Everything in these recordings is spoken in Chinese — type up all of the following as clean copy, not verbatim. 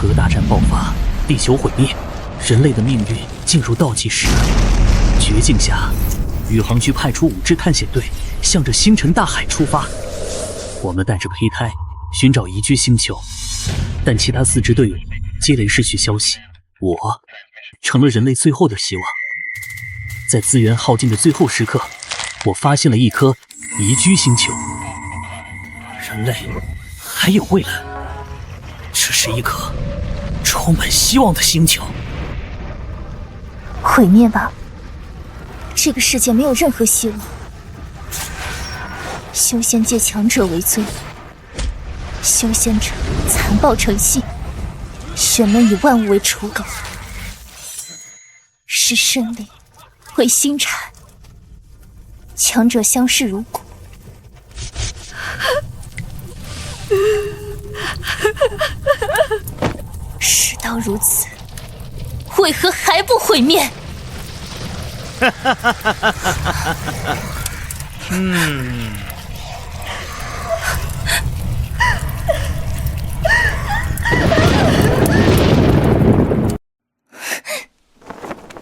核大战爆发，地球毁灭，人类的命运进入倒计时。绝境下，宇航局派出5支探险队，向着星辰大海出发。我们带着胚胎寻找宜居星球，但其他4支队伍接连失去消息，我成了人类最后的希望。在资源耗尽的最后时刻，我发现了一颗宜居星球。人类还有未来，这是一颗充满希望的星球。毁灭吧，这个世界没有任何希望。修仙界强者为尊，修仙者残暴成性，玄门以万物为刍狗，视生灵为心禅，强者相视如骨。事到如此，为何还不毁灭？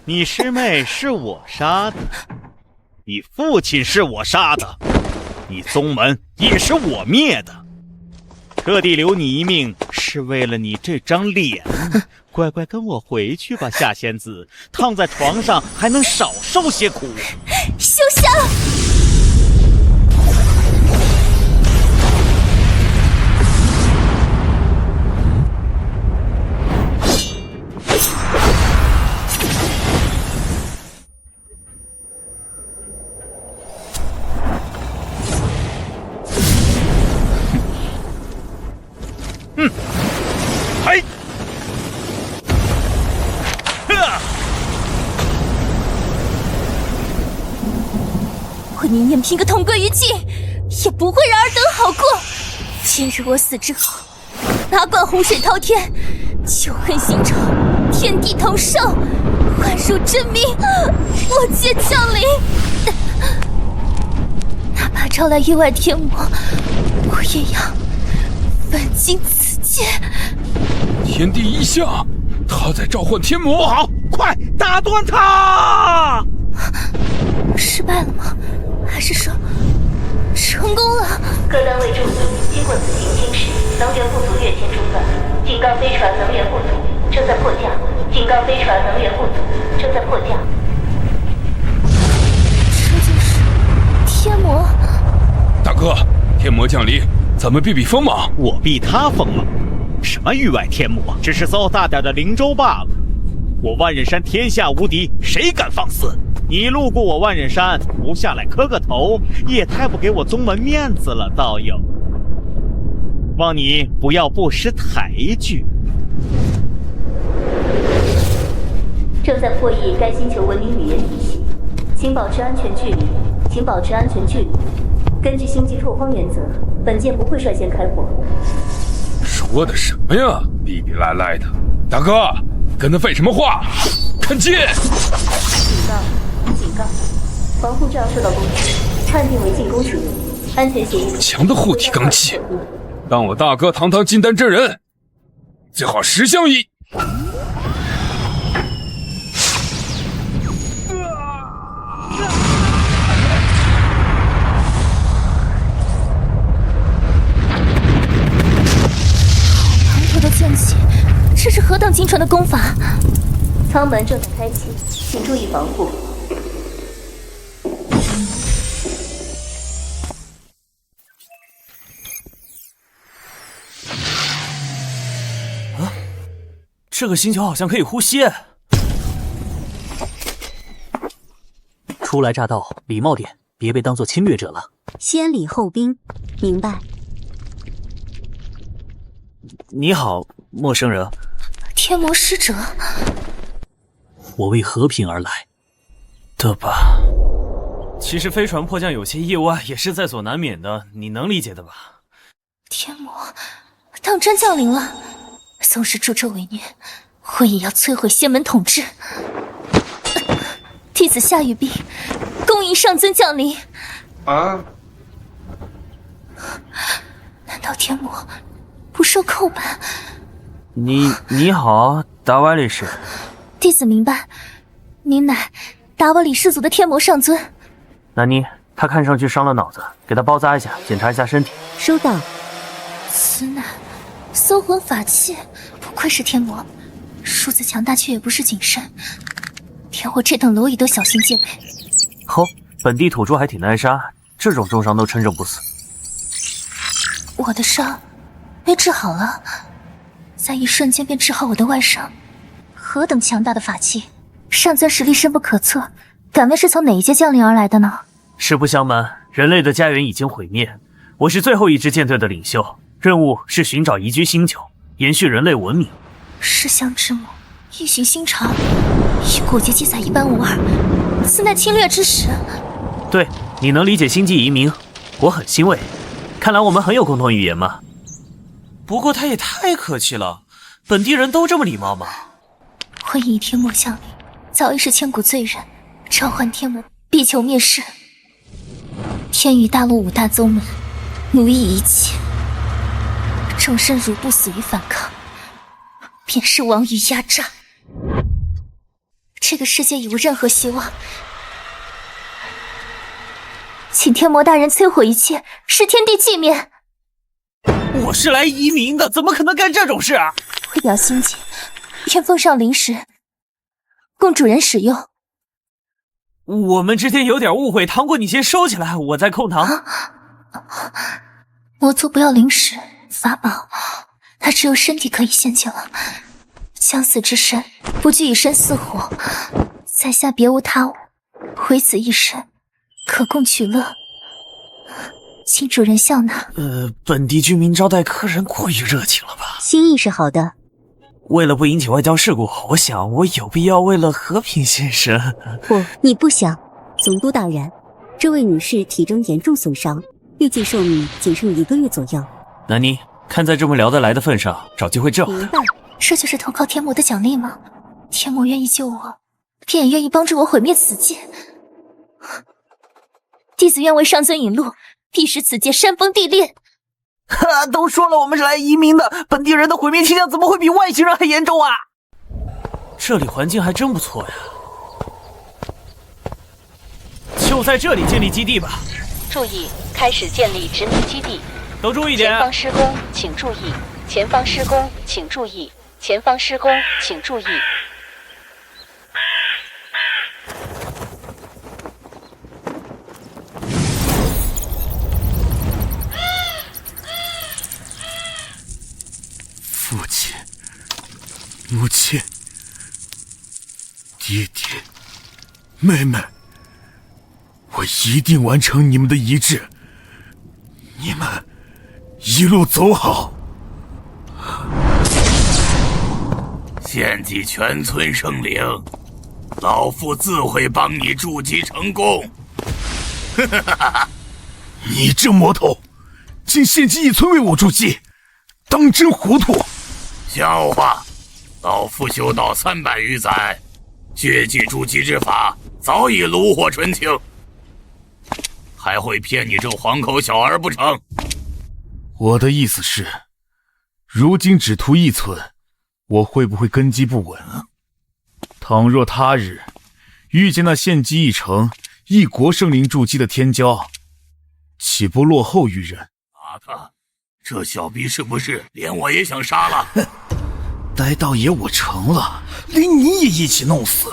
你师妹是我杀的，你父亲是我杀的，你宗门也是我灭的，特地留你一命是为了你这张脸。乖乖跟我回去吧，夏仙子，躺在床上还能少受些苦。休想！嘿！我宁愿拼个同归于尽，也不会让尔等好过。今日我死之后，哪管洪水滔天，旧恨新仇，天地同寿，幻术真名，我皆降临。哪怕招来域外天魔，我也要奋尽此剑。天地异象，他在召唤天魔。不好，快打断他！失败了吗？还是说成功了？各单位注意，经过此行经时，能源不足跃迁中断，警告飞船能源不足，正在迫降。警告飞船能源不足，正在迫降。这就是天魔。大哥，天魔降临，咱们避避锋芒。我避他锋芒？什么域外天魔，只是艘大点的灵舟罢了。我万仞山天下无敌，谁敢放肆？你路过我万仞山，不下来磕个头，也太不给我宗门面子了，道友。望你不要不识抬举。正在破译该星球文明语言体系，请保持安全距离，请保持安全距离。根据星际拓荒原则，本舰不会率先开火。说的什么呀，哩哩赖赖的。大哥，跟他废什么话？看剑！警告！防护罩受到攻击，判定为进攻属性，安全协议。强的护体罡气，当我大哥堂堂金丹真人，最好10相依。滂沱的剑气，这是何等精纯的功法！舱门正在开启，请注意防护。这个星球好像可以呼吸。初来乍到，礼貌点，别被当作侵略者了。先礼后兵，明白。你好，陌生人。天魔使者，我为和平而来的吧？其实飞船迫降有些意外，也是在所难免的，你能理解的吧？天魔当真降临了，纵使助纣为虐，我也要摧毁仙门统治。弟子夏雨冰，恭迎上尊降临。啊！难道天魔不受扣办？你好，达瓦里氏。弟子明白，您乃达瓦里氏族的天魔上尊。南妮，他看上去伤了脑子，给他包扎一下，检查一下身体。收到。此乃搜魂法器，不愧是天魔，数字强大却也不失谨慎，连我这等蝼蚁都小心戒备。吼，本地土著还挺耐杀，这种重伤都撑着不死。我的伤被治好了，在一瞬间便治好我的外伤，何等强大的法器！上尊实力深不可测，敢问是从哪一界降临而来的呢？实不相瞒，人类的家园已经毁灭，我是最后一支舰队的领袖，任务是寻找宜居星球，延续人类文明。尸香之母，一行心肠，与古籍记载一般无二，此乃侵略之时。对，你能理解星际移民，我很欣慰。看来我们很有共同语言嘛。不过他也太客气了，本地人都这么礼貌吗？昏翼天魔降临，早已是千古罪人，召唤天魔，必求灭世。天宇大陆5大宗门，奴役一切，众生如不死于反抗，便是亡于压榨。这个世界已无任何希望，请天魔大人摧毁一切，使天地寂灭。我是来移民的，怎么可能干这种事啊？会表心迹，愿奉上灵石，供主人使用。我们之间有点误会，糖果你先收起来，我在控糖。魔族不要灵石法宝，他只有身体可以献祭了。将死之身不惧以身似火，在下别无他物，唯此一身，可供取乐，请主人笑纳。本地居民招待客人过于热情了吧？心意是好的。为了不引起外交事故，我想我有必要为了和平献身。不，你不想。总督大人，这位女士体征严重损伤，预计寿命仅剩1个月左右。南妮，看在这么聊得来的份上，找机会治好她。明白。这就是投靠天魔的奖励吗？天魔愿意救我，便也愿意帮助我毁灭此界。弟子愿为上尊引路，必使此界山崩地裂。都说了我们是来移民的，本地人的毁灭倾向怎么会比外星人还严重啊？这里环境还真不错呀，就在这里建立基地吧。注意，开始建立殖民基地。都注意点。前方施工，请注意。前方施工，请注意。前方施工，请注意。父亲，母亲，爹爹，妹妹，我一定完成你们的遗志。你们一路走好。献祭全村生灵，老夫自会帮你筑基成功。你这魔头，竟献祭一村为我筑基，当真糊涂！笑话，老夫修道300余载，血祭筑基之法早已炉火纯青，还会骗你这黄口小儿不成？我的意思是，如今只图一村，我会不会根基不稳？倘若他日遇见那献祭一城、一国生灵筑基的天骄，岂不落后于人？打他！这小逼是不是连我也想杀了？呆道爷我成了，连你也一起弄死。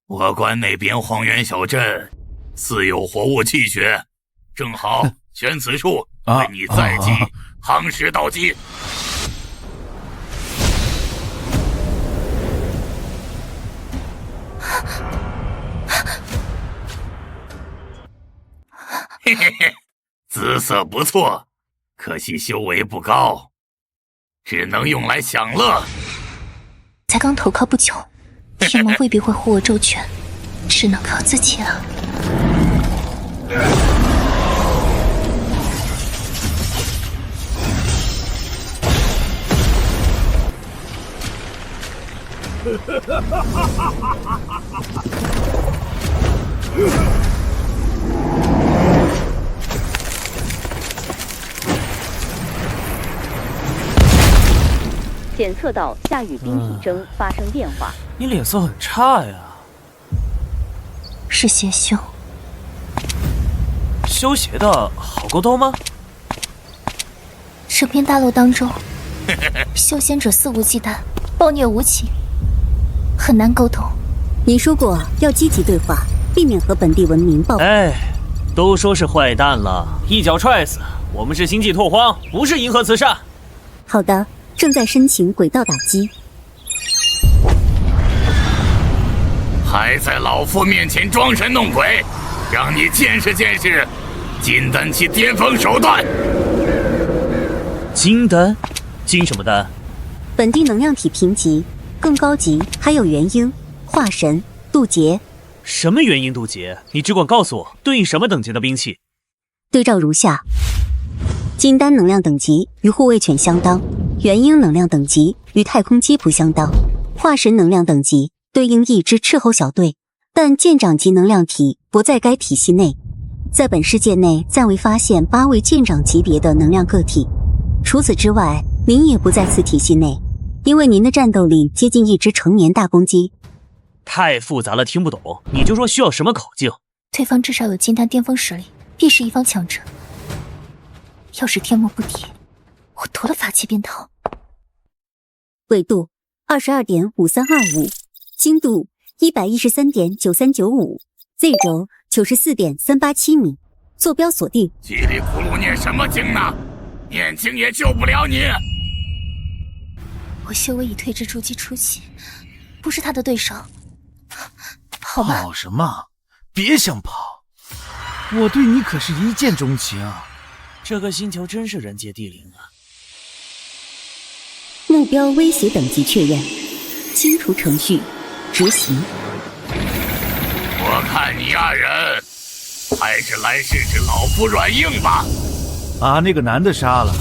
我观那边荒原小镇似有活物气血，正好选此处为你再祭夯实道基。嘿嘿嘿，姿色不错，可惜修为不高，只能用来享乐。才刚投靠不久，天魔未必会护我周全，只能靠自己了。检测到下雨冰体征发生变化。你脸色很差呀。是邪修。修邪的好沟通吗？这片大陆当中，修仙者肆无忌惮，暴虐无情，很难沟通。你说过要积极对话，避免和本地文明爆发。哎，都说是坏蛋了，一脚踹死。我们是星际拓荒，不是银河慈善。好的，正在申请轨道打击。还在老夫面前装神弄鬼，让你见识见识金丹期巅峰手段。金丹？金什么丹？本地能量体评级，更高级还有元婴、化神、渡劫。什么元婴渡劫？你只管告诉我，对应什么等级的兵器？对照如下：金丹能量等级与护卫犬相当，元婴能量等级与太空基仆相当，化神能量等级对应一支斥候小队，但舰长级能量体不在该体系内。在本世界内暂未发现8位舰长级别的能量个体。除此之外，您也不在此体系内，因为您的战斗力接近一支成年大公鸡。太复杂了，听不懂。你就说需要什么口径？对方至少有金丹巅峰实力，必是一方强者。要是天魔不敌，我夺了法器便逃。纬度 22.5325， 经度 113.9395， Z 轴 94.387米，坐标锁定。叽里咕噜念什么经呢？念经也救不了你。我修为已退至筑基初期，不是他的对手。跑吧。跑什么？别想跑！我对你可是一见钟情。这个星球真是人杰地灵啊！目标威胁等级确认，清除程序，执行。我看你二人还是来试试老夫软硬吧。把那个男的杀了，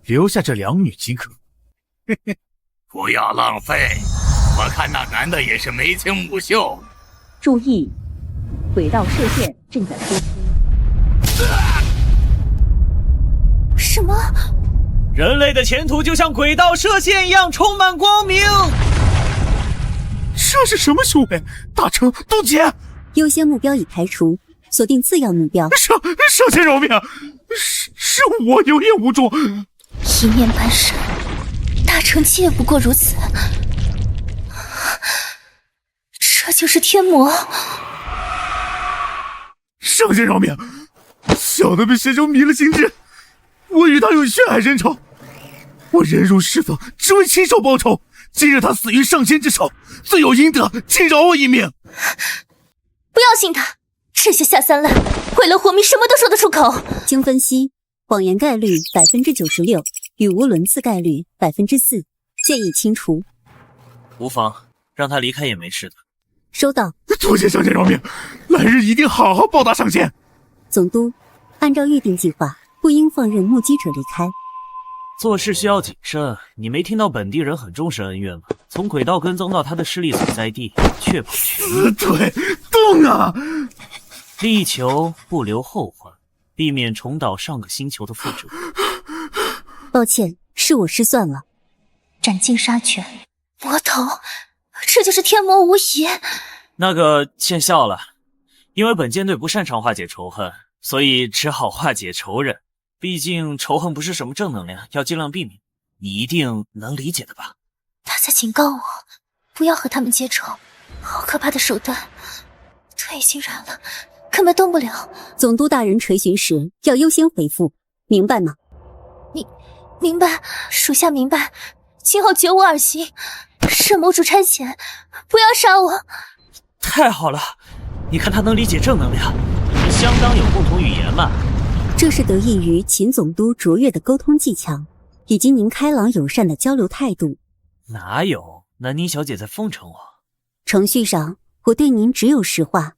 留下这2女即可。不要浪费，我看那男的也是眉清目秀。注意，轨道射线正在输出。什么？人类的前途就像轨道射线一样充满光明。这是什么修为？大成渡劫！优先目标已排除，锁定次要目标。圣贤饶命！是我有眼无珠。一念半神，大成期也不过如此。这就是天魔。圣贤饶命！小的被邪修迷了心智，我与他有血海深仇，我忍辱侍奉，只为亲手报仇。今日他死于上仙之手，罪有应得，请饶我一命。不要信他，这些下三滥，为了活命什么都说得出口。经分析，谎言概率96%，语无伦次概率4%，建议清除。无妨，让他离开也没事的。收到。多谢上仙饶命，来日一定好好报答上仙。总督，按照预定计划，不应放任目击者离开。做事需要谨慎，你没听到本地人很重视恩怨吗？从轨道跟踪到他的势力所在地，确保全死腿动啊！力求不留后患，避免重蹈上个星球的覆辙。抱歉，是我失算了。斩尽杀绝，魔头，这就是天魔无疑。那个见笑了，因为本舰队不擅长化解仇恨，所以只好化解仇人。毕竟仇恨不是什么正能量，要尽量避免。你一定能理解的吧？他在警告我，不要和他们结仇，好可怕的手段。腿已经软了，根本动不了。总督大人垂询时要优先回复，明白吗？明白，属下明白。今后绝无耳行。是魔主差遣，不要杀我。太好了，你看他能理解正能量，你们相当有共同语言嘛。这是得益于秦总督卓越的沟通技巧，以及您开朗友善的交流态度。哪有？南妮小姐在奉承我。程序上，我对您只有实话。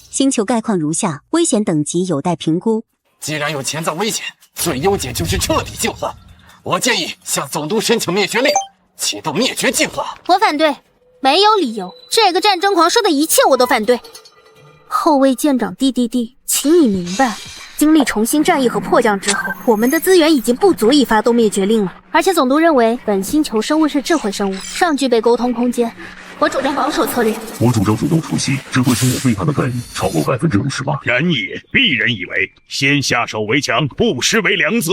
星球概况如下，危险等级有待评估。既然有潜在危险，最优解就是彻底净化。我建议向总督申请灭绝令，启动灭绝计划。我反对，没有理由。这个战争狂说的一切我都反对。后卫舰长DDD，请你明白，经历重新战役和迫降之后，我们的资源已经不足以发动灭绝令了。而且总督认为本星球生物是智慧生物，尚具备沟通空间。我主张保守策略。我主张主动出击，智慧生物背叛的概率超过58%。然也，鄙人以为先下手为强，不失为良策。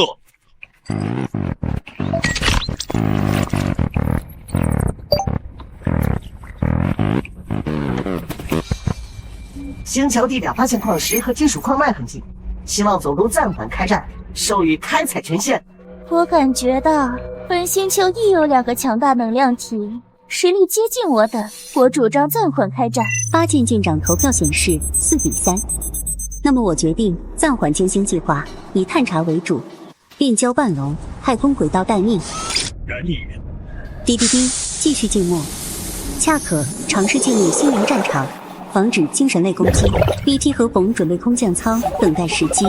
星球地表发现矿石和金属矿脉痕迹，希望总督暂缓开战，授予开采权限。我感觉到本星球亦有2个强大能量体，实力接近我等，我主张暂缓开战。8舰舰长投票显示4比3，那么我决定暂缓建星计划，以探查为主，变交半龙太空轨道待命。然也。滴滴滴，继续静默。恰可尝试进入星云战场，防止精神类攻击。BT 和冯准备空降舱，等待时机。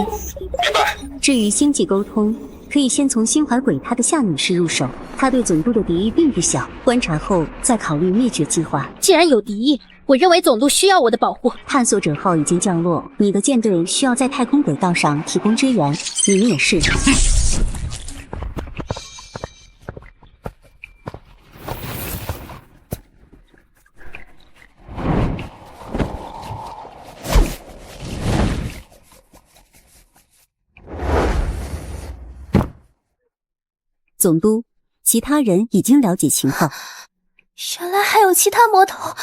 至于星际沟通，可以先从心怀鬼胎的夏女士入手，她对总督的敌意并不小，观察后再考虑灭绝计划。既然有敌意，我认为总督需要我的保护。探索者号已经降落，你的舰队需要在太空轨道上提供支援，你们也是。总督，其他人已经了解情况。原来还有其他魔头。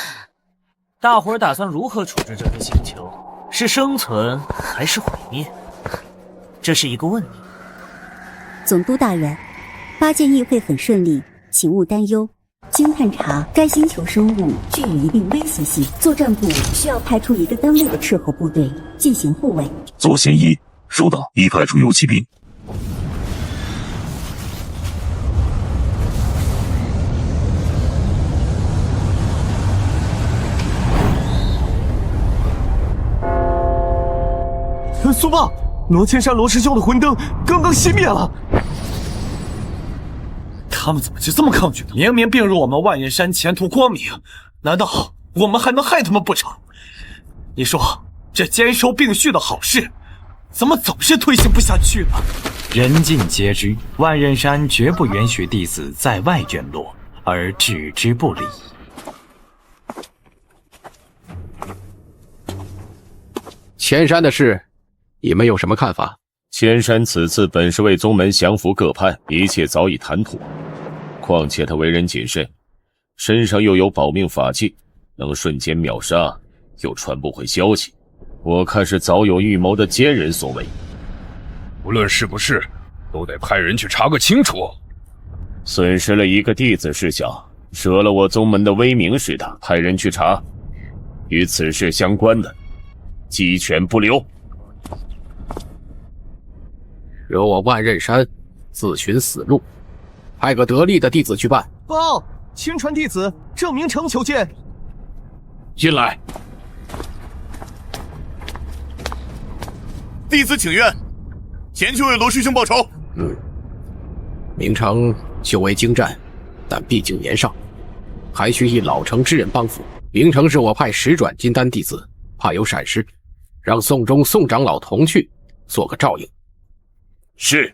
大伙儿打算如何处置这颗星球？是生存还是毁灭？这是一个问题。总督大人，8舰议会很顺利，请勿担忧。经探查，该星球生物具有一定威胁性，作战部需要派出1个单位的斥候部队进行护卫。左贤一，收到，已派出游骑兵。苏报，罗千山罗师兄的魂灯刚刚熄灭了。他们怎么就这么抗拒呢？明明并入我们万仞山，前途光明，难道我们还能害他们不成？你说这兼收并蓄的好事，怎么总是推行不下去呢？人尽皆知，万仞山绝不允许弟子在外陨落，而置之不理。千山的事，你们有什么看法？千山此次本是为宗门降服各派，一切早已谈妥。况且他为人谨慎，身上又有保命法器，能瞬间秒杀，又传不回消息。我看是早有预谋的奸人所为。无论是不是，都得派人去查个清楚。损失了1个弟子是小，折了我宗门的威名是大。派人去查，与此事相关的，鸡犬不留。惹我万仞山，自寻死路。派个得力的弟子去办。报，亲传弟子郑明成求见。进来。弟子请愿，前去为罗师兄报仇。明成修为精湛，但毕竟年少，还需以老成之人帮扶。明成是我派10转金丹弟子，怕有闪失，让宋中宋长老同去，做个照应。是。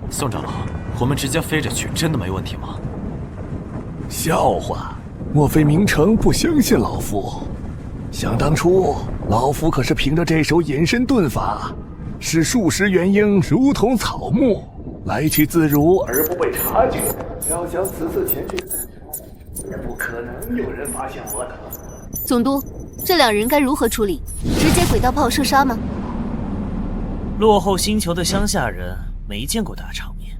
宋长老，我们直接飞着去，真的没问题吗？笑话，莫非明成不相信老夫？想当初，老夫可是凭着这手隐身遁法，使数十元婴如同草木，来去自如而不被察觉。要想此次前去，也不可能有人发现我的。总督，这2人该如何处理？直接轨道炮射杀吗？落后星球的乡下人没见过大场面，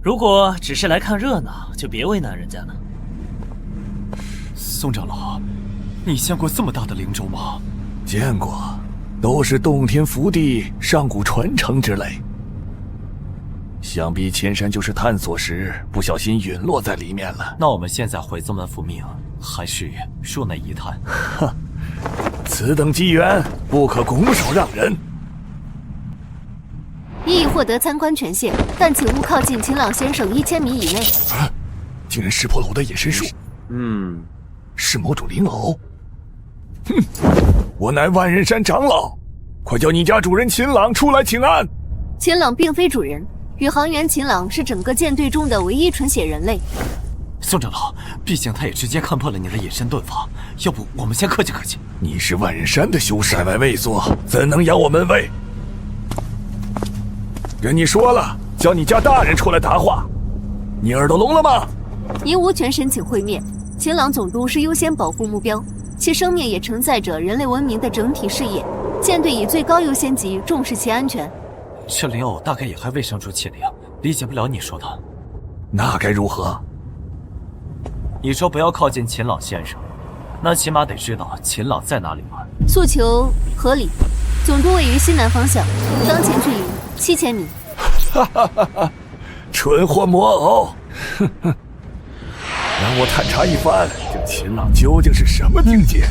如果只是来看热闹，就别为难人家了。宋长老，你见过这么大的灵舟吗？见过，都是洞天福地、上古传承之类。想必千山就是探索时不小心陨落在里面了。那我们现在回宗门复命，还是恕那一叹。哼，此等机缘不可拱手让人。已获得参观权限，但请勿靠近秦老先生1000米以内。竟然识破了我的隐身术。是某种灵偶。哼，我乃万仞山长老，快叫你家主人秦朗出来请安。秦朗并非主人，宇航员秦朗是整个舰队中的唯一纯血人类。宋长老，毕竟他也直接看破了你的隐身遁法，要不我们先客气客气。你是万仞山的修士，在外畏缩，怎能养我门卫？跟你说了，叫你家大人出来答话，你耳朵聋了吗？您无权申请会面。秦朗总督是优先保护目标，其生命也承载着人类文明的整体事业。舰队以最高优先级重视其安全。这灵偶大概也还未生出器灵，理解不了你说的。那该如何？你说不要靠近秦朗先生，那起码得知道秦朗在哪里吧？诉求合理，总督位于西南方向，当前距离7000米。哈哈哈哈！蠢货魔偶，哼哼！让我探查一番，这秦朗究竟是什么境界？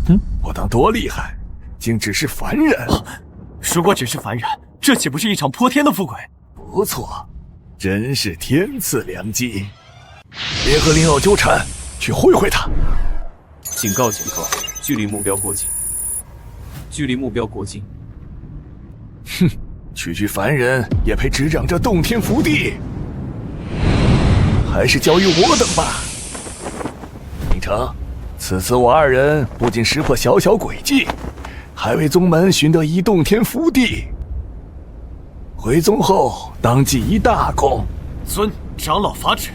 哼，我当多厉害，竟只是凡人。如果只是凡人，这岂不是一场泼天的富贵？不错，真是天赐良机。别和灵偶纠缠，去会会他。警告！警告！距离目标过近，距离目标过近。哼，区区凡人也配执掌这洞天福地？还是交于我等吧。明成，此次我二人不仅识破小小诡计，还为宗门寻得一洞天福地。回宗后，当记一大功。遵长老法旨。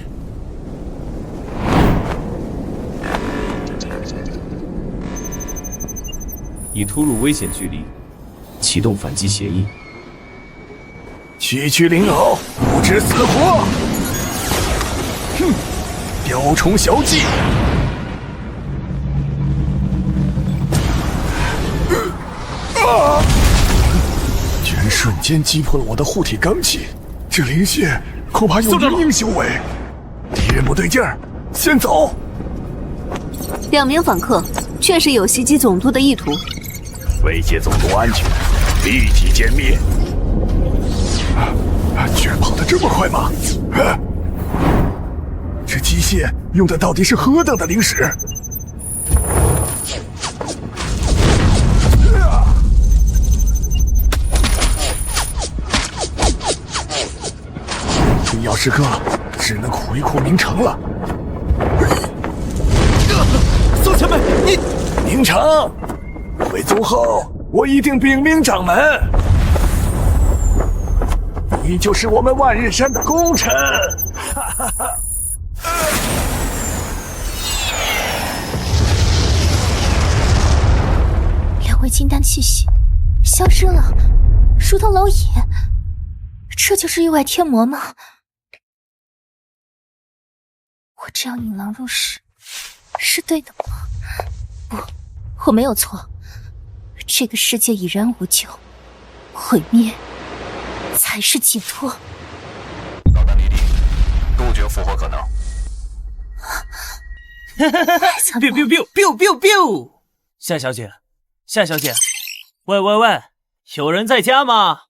已突入危险距离，启动反击协议。区区灵偶，不知死活！哼，雕虫小技！居然瞬间击破了我的护体罡气，这灵血恐怕有灵婴修为。敌人不对劲儿，先走。2名访客确实有袭击总督的意图。威胁总督安全，立即歼灭！居然跑得这么快吗？这机械用的到底是何等的灵使？必要时刻，只能苦一苦明成了。宋前辈，你明成！回宗后，我一定禀明掌门，你就是我们万仞山的功臣。哈哈哈！2位金丹气息消失了，如同蝼蚁。这就是域外天魔吗？我这样引狼入室是对的吗？不，我没有错。这个世界已然无救，毁灭才是解脱。导弹离地，杜绝复活可能。biu biu biu biu biu biu！ 夏小姐，夏小姐，喂喂喂，有人在家吗？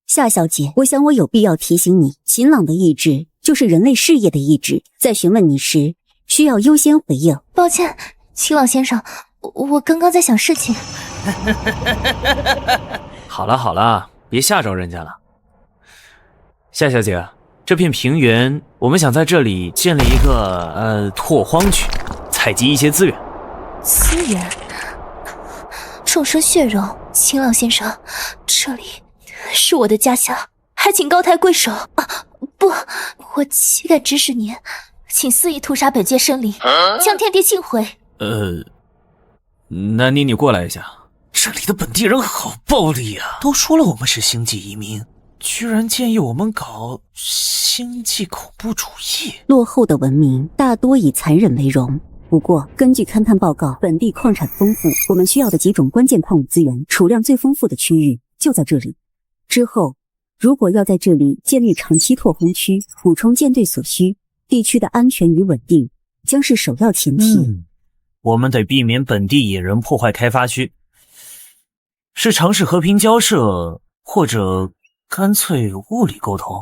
夏小姐，我想我有必要提醒你，秦朗的意志就是人类事业的意志，在询问你时需要优先回应。抱歉，秦朗先生，我刚刚在想事情。好了好了，别吓着人家了。夏小姐，这片平原，我们想在这里建立一个拓荒区，采集一些资源。资源？众生血肉，秦朗先生，这里是我的家乡，还请高抬贵手。不，我岂敢指使您，请肆意屠杀本界生灵，将天地尽毁。那你过来一下。这里的本地人好暴力啊！都说了我们是星际移民，居然建议我们搞星际恐怖主义。落后的文明大多以残忍为荣。不过，根据勘探报告，本地矿产丰富，我们需要的几种关键矿物资源储量最丰富的区域就在这里。之后，如果要在这里建立长期拓荒区，补充舰队所需，地区的安全与稳定将是首要前提。我们得避免本地野人破坏开发区，是尝试和平交涉，或者干脆物理沟通。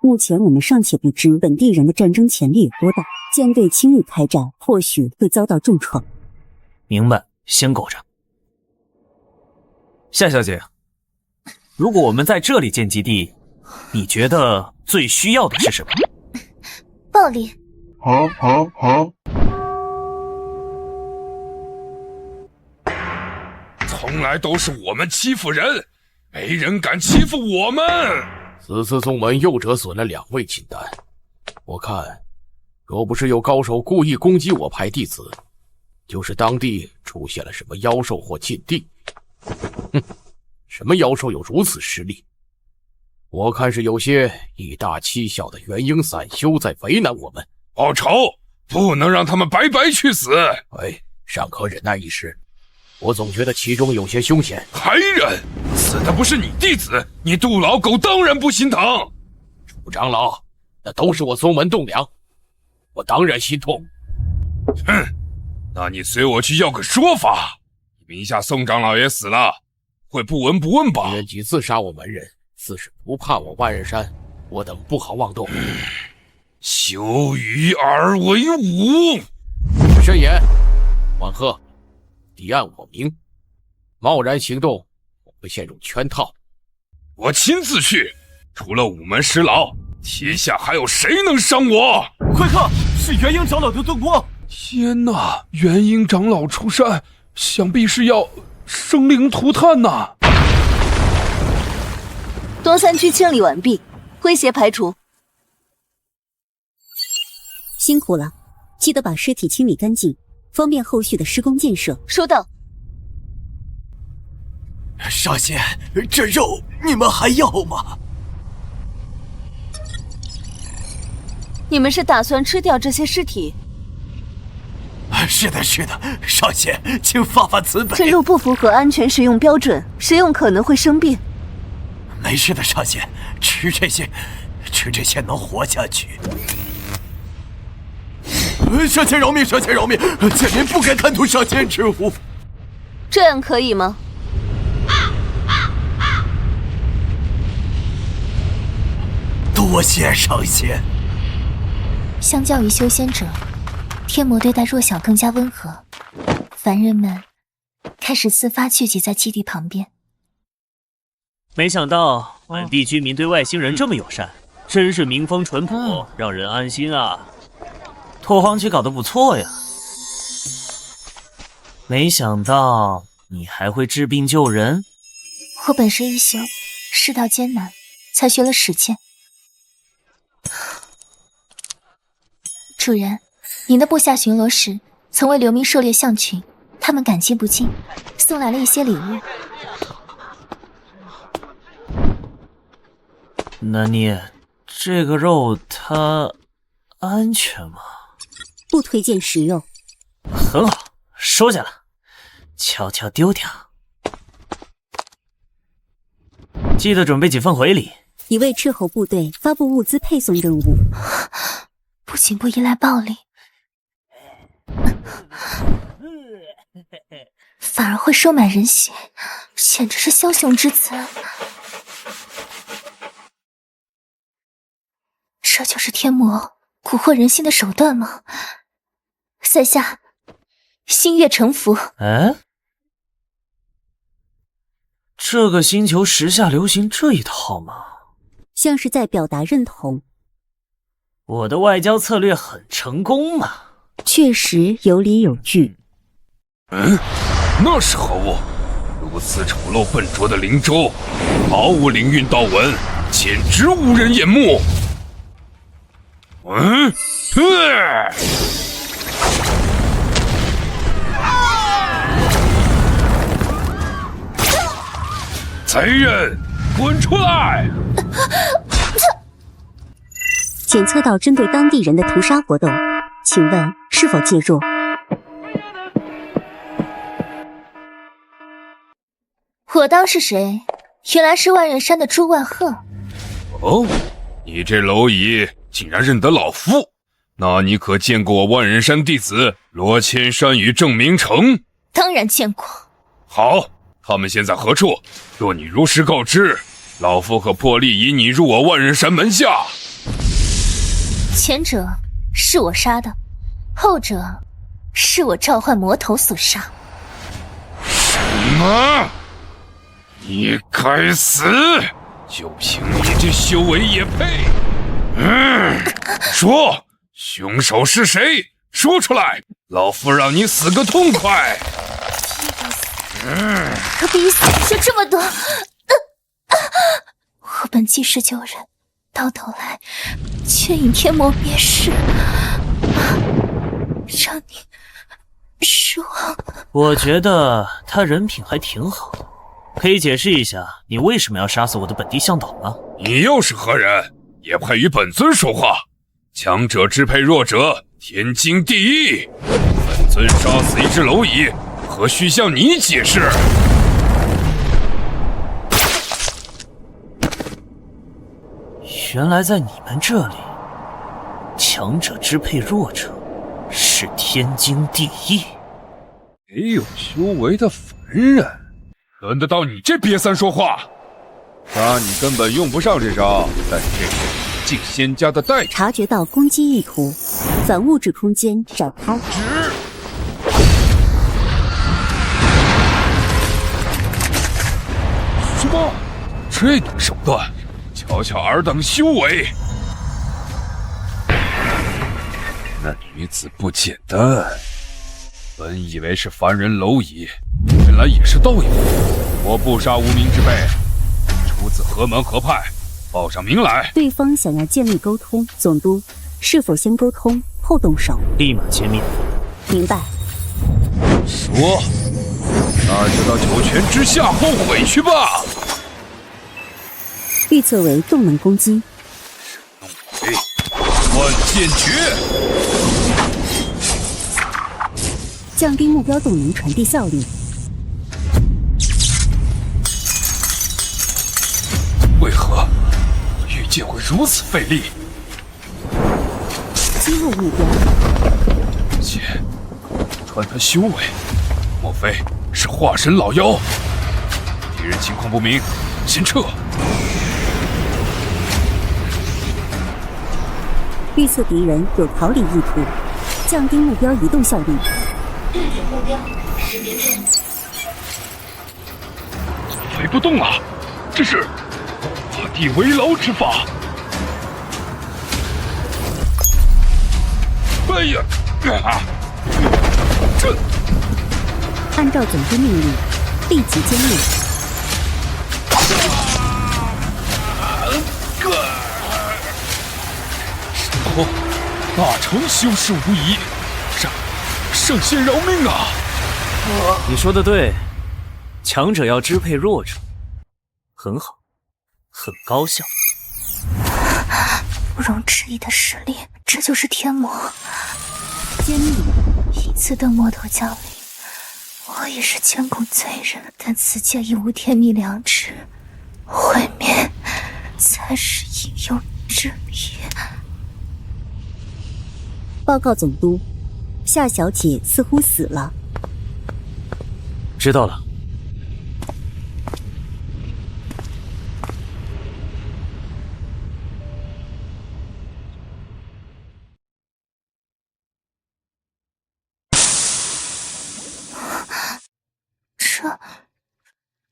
目前我们尚且不知本地人的战争潜力有多大，舰队轻易开战或许会遭到重创。明白，先苟着。夏小姐，如果我们在这里建基地，你觉得最需要的是什么？暴力。从来都是我们欺负人，没人敢欺负我们。此次宗门又折损了2位金丹，我看若不是有高手故意攻击我派弟子，就是当地出现了什么妖兽或禁地。哼，什么妖兽有如此实力？我看是有些以大欺小的元婴散修在为难我们。报仇，不能让他们白白去死。尚可忍耐一时，我总觉得其中有些凶险。还忍？死的不是你弟子，你杜老狗当然不心疼。楚长老，那都是我宗门栋梁，我当然心痛。哼，那你随我去要个说法。名下宋长老也死了，会不闻不问吧？人几自杀我门人，自是不怕我万仞山，我等不好妄动。羞于而为伍。宣言，婉鹤，敌暗我明，贸然行动，我会陷入圈套。我亲自去，除了午门石老，天下还有谁能伤我？快看，是元婴长老的盾光！天哪，元婴长老出山，想必是要生灵涂炭呐！东三区清理完毕，威胁排除。辛苦了，记得把尸体清理干净，方便后续的施工建设。收到。少仙，这肉你们还要吗？你们是打算吃掉这些尸体？是的，是的，少仙，请发发慈悲。这肉不符合安全食用标准，食用可能会生病。没事的，少仙，吃这些能活下去。少仙饶命，少仙饶命！贱民不该贪图少仙之物。这样可以吗？多谢少仙。相较于修仙者，天魔对待弱小更加温和，凡人们开始自发聚集在基地旁边。没想到本地居民对外星人这么友善，真是民风淳朴，让人安心啊！拓荒区搞得不错呀，没想到你还会治病救人。我本是一修，世道艰难，才学了使剑。主人，您的部下巡逻时曾为流民狩猎象群，他们感激不尽，送来了一些礼物。那你这个肉它安全吗？不推荐食用。很好，收下了，悄悄丢掉。记得准备几份回礼。已为斥候部队发布物资配送任务。不仅不依赖暴力，反而会收买人心，简直是枭雄之词。这就是天魔蛊惑人心的手段吗？在下星月承服。这个星球时下流行这一套吗？像是在表达认同。我的外交策略很成功嘛？确实有理有据。那是何物？如此丑陋笨拙的灵舟，毫无灵韵道纹，简直无人眼目。贼人，滚出来！检测到针对当地人的屠杀活动，请问是否介入？我当是谁？原来是万仞山的朱万鹤。哦，你这蝼蚁竟然认得老夫，那你可见过我万仞山弟子罗千山与郑明成？当然见过。好，他们现在何处？若你如实告知，老夫可破例引你入我万仞山门下。前者是我杀的，后者是我召唤魔头所杀。你该死！就凭你这修为也配？说，凶手是谁？说出来，老夫让你死个痛快！可比死说这么多，我本济世救人，到头来却引天魔灭世，让你失望。我觉得他人品还挺好的，可以解释一下你为什么要杀死我的本地向导吗？你又是何人？也配与本尊说话？强者支配弱者，天经地义。本尊杀死一只蝼蚁，何须向你解释？原来在你们这里，强者支配弱者是天经地义。没有修为的凡人，轮得到你这瘪三说话？那你根本用不上这招，但这是进仙家的代价。察觉到攻击意图，反物质空间展开。什么？这等手段？瞧瞧尔等修为！那女子不简单，本以为是凡人蝼蚁，原来也是道友。我不杀无名之辈，出自何门何派？报上名来。对方想要建立沟通，总督是否先沟通后动手？立马歼灭。明白。说，那就到九泉之下后悔去吧。预测为动能攻击。万剑诀，降低目标动能传递效率。为何御剑会如此费力？击落目标。剑穿他修为，莫非是化神老妖？敌人情况不明，先撤。预测敌人有逃离意图，降低目标移动效率。对准目标，识别中。飞不动了，这是画地为牢之法。哎呀！这按照总督命令，立即歼灭。大成修士无疑，圣仙饶命啊！你说的对，强者要支配弱者，很好，很高效。不容置疑的实力，这就是天魔。歼灭。一次的魔头降临，我已是千古罪人，但此界已无天命良知，毁灭才是应有之义。报告总督，夏小姐似乎死了。知道了。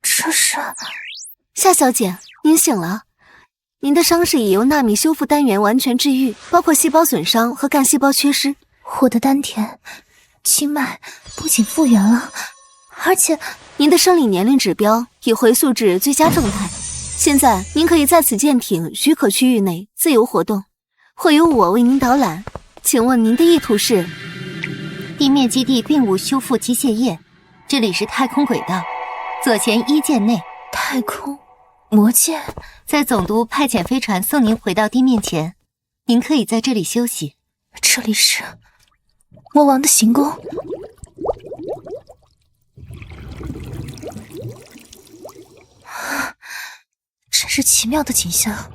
这是夏小姐，您醒了。您的伤势已由纳米修复单元完全治愈，包括细胞损伤和干细胞缺失。我的丹田、经脉不仅复原了，而且您的生理年龄指标已回溯至最佳状态。现在您可以在此舰艇许可区域内自由活动，会由我为您导览。请问您的意图是？地面基地并无修复机械业，这里是太空轨道，左前1舰内。太空魔剑，在总督派遣飞船送您回到地面前，您可以在这里休息。这里是魔王的行宫。真是奇妙的景象。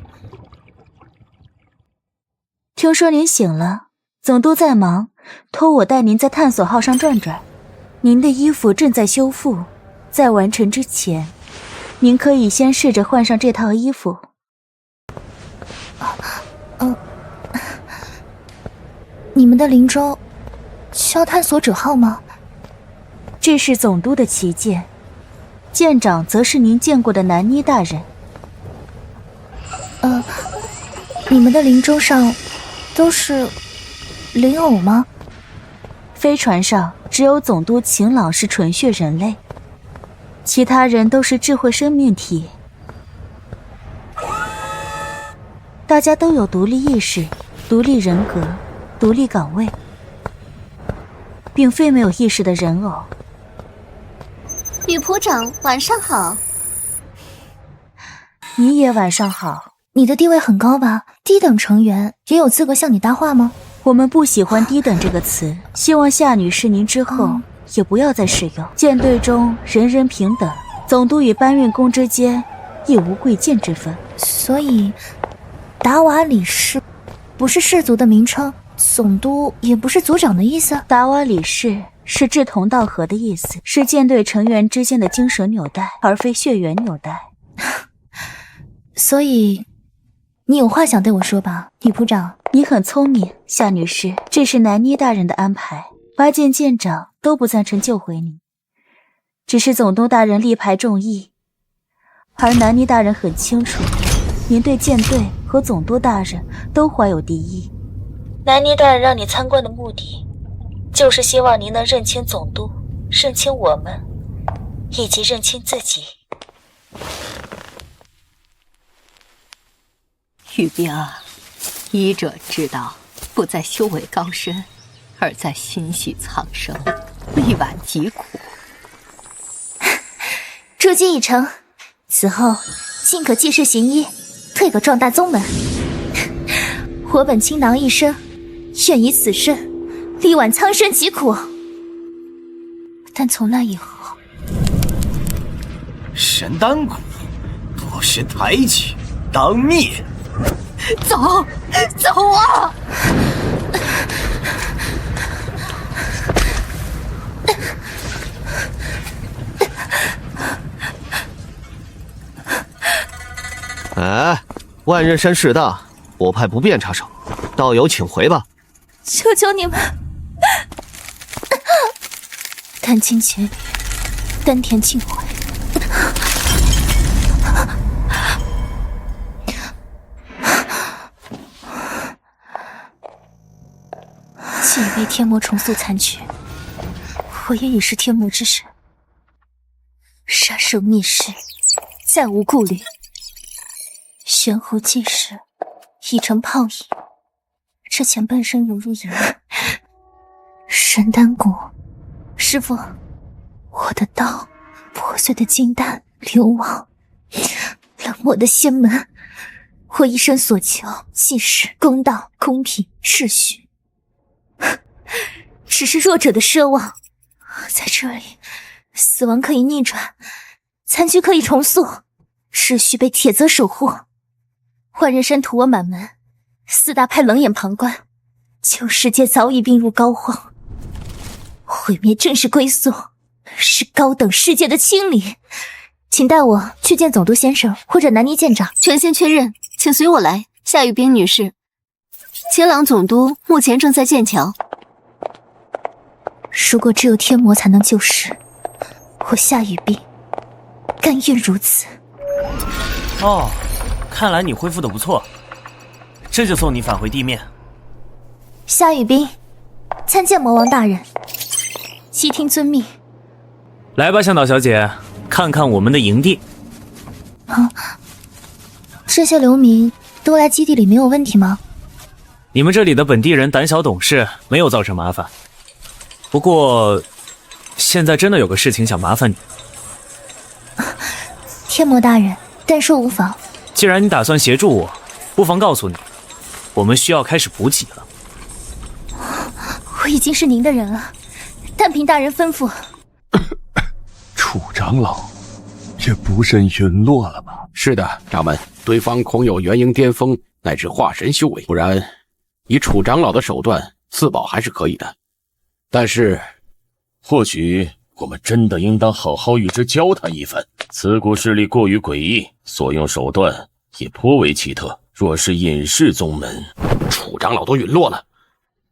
听说您醒了，总督在忙，托我带您在探索号上转转。您的衣服正在修复，在完成之前，您可以先试着换上这套衣服。你们的灵舟需要探索者号吗？这是总督的旗舰，舰长则是您见过的南妮大人。你们的灵舟上都是灵偶吗？飞船上只有总督秦朗是纯血人类，其他人都是智慧生命体。大家都有独立意识、独立人格、独立岗位，并非没有意识的人偶。女仆长，晚上好。你也晚上好。你的地位很高吧？低等成员也有资格向你搭话吗？我们不喜欢低等这个词，希望夏女士您之后也不要再使用。舰队中人人平等，总督与搬运工之间亦无贵贱之分。所以达瓦里士不是氏族的名称，总督也不是族长的意思。达瓦里士是志同道合的意思，是舰队成员之间的精神纽带，而非血缘纽带。所以你有话想对我说吧，女仆长？你很聪明，夏女士，这是南妮大人的安排。8舰舰长都不赞成救回你，只是总督大人力排众议，而南妮大人很清楚，您对舰队和总督大人都怀有敌意。南妮大人让你参观的目的，就是希望您能认清总督，认清我们，以及认清自己。玉冰啊，医者之道，不在修为高深，而在心系苍生，力挽疾苦。诸计已成，此后尽可济世行医，退个壮大宗门。我本倾囊一生，愿以此身力挽苍生疾苦。但从那以后，神丹谷不识抬举，当灭！走啊！哎，万仞山势大，我派不便插手，道友请回吧。求求你们，丹经竭力，丹田尽毁。既已被天魔重塑残躯，我也已是天魔之神，杀生灭世，再无顾虑。玄侯济世，已成泡影。之前半生犹如银儿，神丹谷，师父，我的道，破碎的金丹，流亡，冷漠的仙门，我一生所求，既是公道、公平、秩序。只是弱者的奢望，在这里，死亡可以逆转，残躯可以重塑，秩序被铁则守护。万仞山屠我满门，4大派冷眼旁观，旧世界早已病入膏肓。毁灭正是归宿，是高等世界的清理。请带我去见总督先生或者南妮舰长。权先确认，请随我来。夏雨冰女士，秦朗总督目前正在剑桥。如果只有天魔才能救世，我夏雨冰甘愿如此。哦，看来你恢复的不错，这就送你返回地面。夏雨冰参见魔王大人，悉听遵命。来吧，向导小姐，看看我们的营地。这些流民都来基地里没有问题吗？你们这里的本地人胆小懂事，没有造成麻烦。不过，现在真的有个事情想麻烦你。天魔大人，但说无妨。既然你打算协助我，不妨告诉你，我们需要开始补给了。我已经是您的人了，但凭大人吩咐。楚长老，这不甚陨落了吧？是的，掌门，对方恐有元婴巅峰乃至化神修为，不然以楚长老的手段自保还是可以的。但是，或许我们真的应当好好与之交谈一番。此股势力过于诡异，所用手段也颇为奇特。若是隐士宗门，楚长老都陨落了，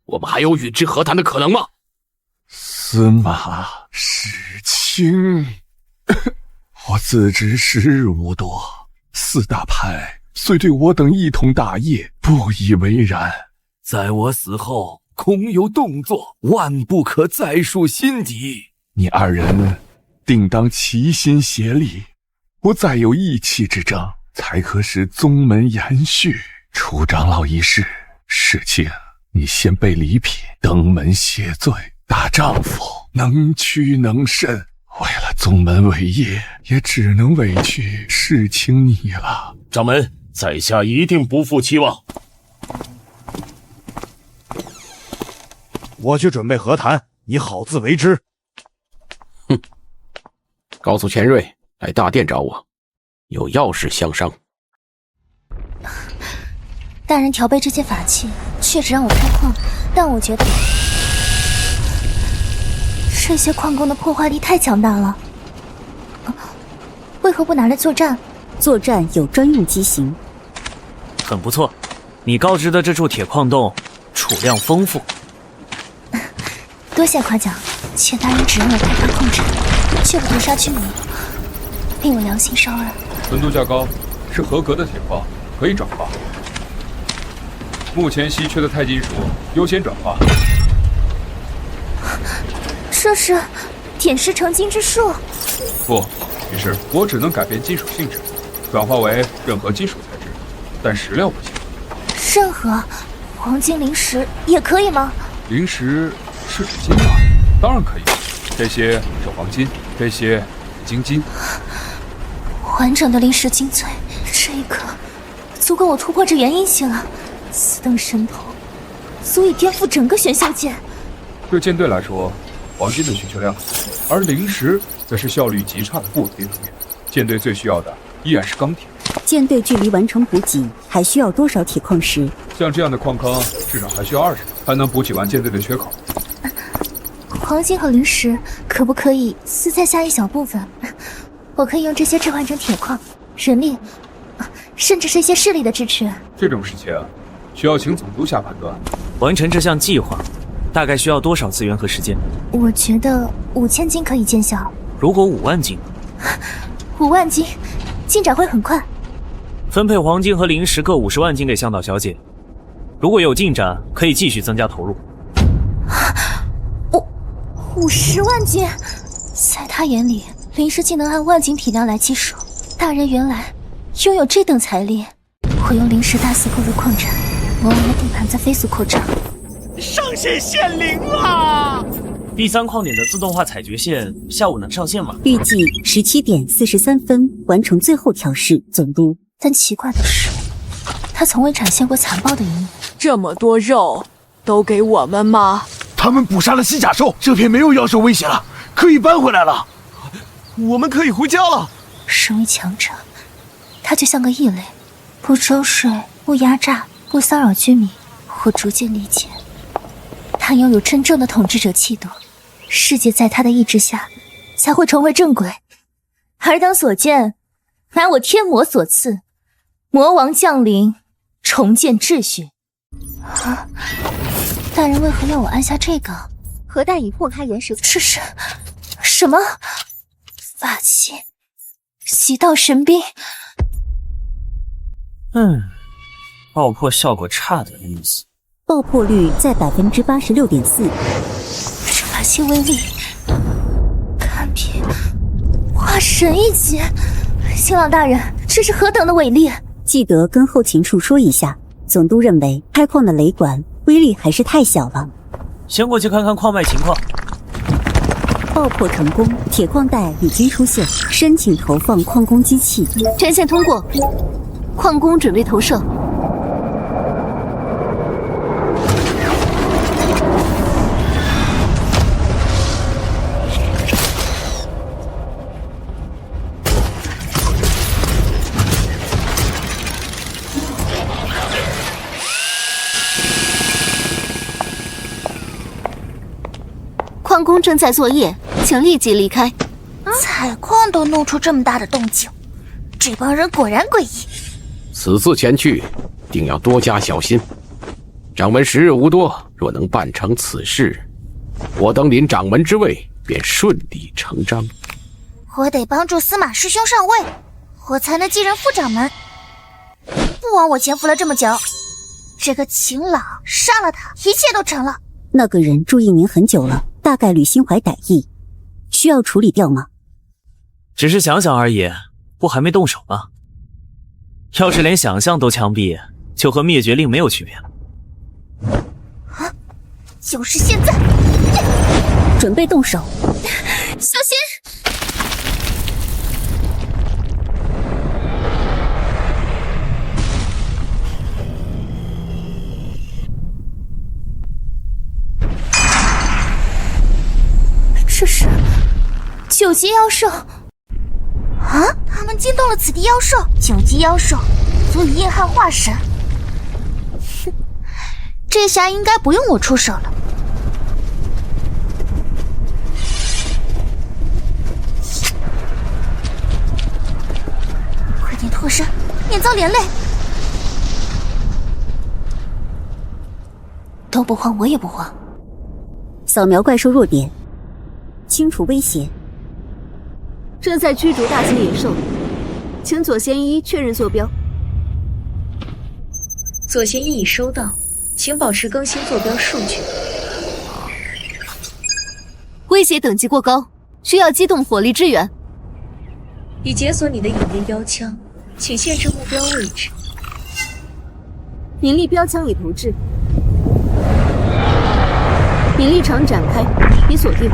我们还有与之和谈的可能吗？司马世清，我自知时日无多，四大派虽对我等一统大业不以为然，在我死后空有动作，万不可再树心底。你二人定当齐心协力，不再有义气之争，才可使宗门延续。楚长老一事，事情你先备礼品，登门谢罪。大丈夫能屈能伸，为了宗门伟业，也只能委屈世卿你了。掌门，在下一定不负期望。我去准备和谈，你好自为之。哼，告诉钱瑞来大殿找我，有要事相商。大人调配这些法器，确实让我开矿，但我觉得这些矿工的破坏力太强大了。为何不拿来作战？作战有专用机型。很不错，你告知的这处铁矿洞储量丰富。多谢夸奖，且大人只让我开发矿产，却不屠杀居民，令我良心烧耳。纯度较高，是合格的铁矿，可以转化。目前稀缺的钛金属优先转化。这是点石成金之术？不，于是我只能改变金属性质，转化为任何金属材质，但石料不行。任何黄金、灵石也可以吗？灵石是指金吗？当然可以，这些是黄金，这些是金。完整的灵石精粹，这一颗足够我突破这元婴期了。此等神通，足以颠覆整个玄修界。对舰队来说，黄金的需求量，而灵石则是效率极差的不稳定能源。舰队最需要的依然是钢铁。舰队距离完成补给还需要多少铁矿石？像这样的矿坑至少还需要20才能补给完舰队的缺口。黄金和灵石可不可以私再下一小部分？我可以用这些置换成铁矿、人力，甚至是一些势力的支持。这种事情需要请总督下判断。完成这项计划大概需要多少资源和时间？我觉得5000金可以见效。如果5万金？5万金，进展会很快。分配黄金和灵石各50万金给向导小姐，如果有进展，可以继续增加投入。50万金，在他眼里，灵石竟能按万斤体量来计数。大人原来拥有这等财力。我用灵石大肆购入矿产，魔王的地盘在飞速扩张。上线限灵啦！第3矿点的自动化采掘线下午能上线吗？预计17点43分完成最后调试，总督。但奇怪的是，他从未展现过残暴的一面。这么多肉，都给我们吗？他们捕杀了西甲兽，这片没有妖兽威胁了，可以搬回来了。我们可以回家了。身为强者，他就像个异类，不收税，不压榨，不骚扰居民。我逐渐理解，他拥有真正的统治者气度，世界在他的意志下才会重回正轨。尔等所见，乃我天魔所赐，魔王降临，重建秩序。啊！大人为何要我按下这个？何大已破开岩石。这是什么法器？洗道神兵。爆破效果差的意思。爆破率在86.4%。这法器威力堪比化神一级。新郎大人，这是何等的伟力！记得跟后勤处说一下。总督认为开矿的雷管威力还是太小了。先过去看看矿脉情况。爆破成功，铁矿带已经出现，申请投放矿工机器。权限通过，矿工准备投射。矿工正在作业，请立即离开。采矿都弄出这么大的动静，这帮人果然诡异。此次前去，定要多加小心。掌门时日无多，若能办成此事，我等临掌门之位便顺理成章。我得帮助司马师兄上位，我才能继任副掌门。不枉我潜伏了这么久，这个秦老杀了他，一切都成了。那个人注意您很久了，大概率心怀歹意，需要处理掉吗？只是想想而已，不还没动手吗？要是连想象都枪毙，就和灭绝令没有区别了。就是现在！准备动手，小心！这是9级妖兽啊！他们惊动了此地妖兽，9级妖兽足以硬汉化神。哼，这下应该不用我出手了。快点脱身，免遭连累。都不慌，我也不慌。扫描怪兽弱点，清除威胁。正在驱逐大型野兽，请左贤一确认坐标。左贤一已收到，请保持更新坐标数据。威胁等级过高，需要机动火力支援。已解锁你的引力标枪，请限制目标位置。引力标枪已投掷，引力场展开，已锁定。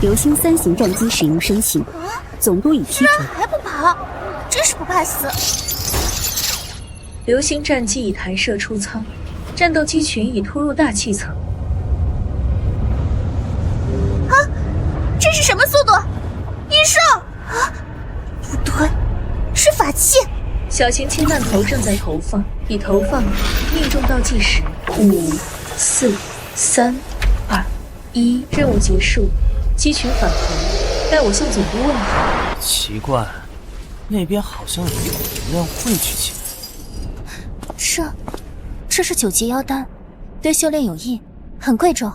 流星3型战机使用申请，总督已批准。还不跑，真是不怕死！流星战机已弹射出舱，战斗机群已突入大气层。啊，这是什么速度？异兽啊！不对，是法器。小型氢弹头正在投放，已投放，命中倒计时5、4、3、2、1，任务结束。机群返回，待我向总督问好。奇怪，那边好像有一股能量汇聚起来。这是9级妖丹，对修炼有益，很贵重。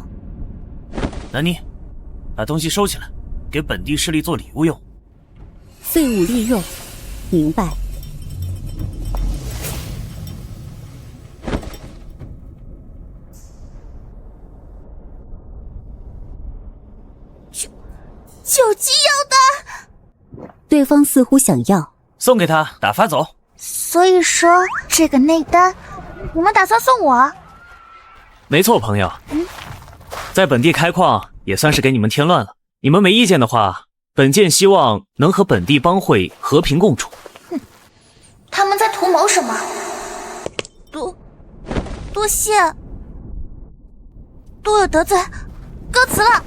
南妮，把东西收起来，给本地势力做礼物用。废物利肉，明白。9级妖丹，对方似乎想要送给他，打发走。所以说这个内丹，你们打算送我？没错，朋友。在本地开矿也算是给你们添乱了。你们没意见的话，本舰希望能和本地帮会和平共处。他们在图谋什么？多谢，多有得罪，告辞了。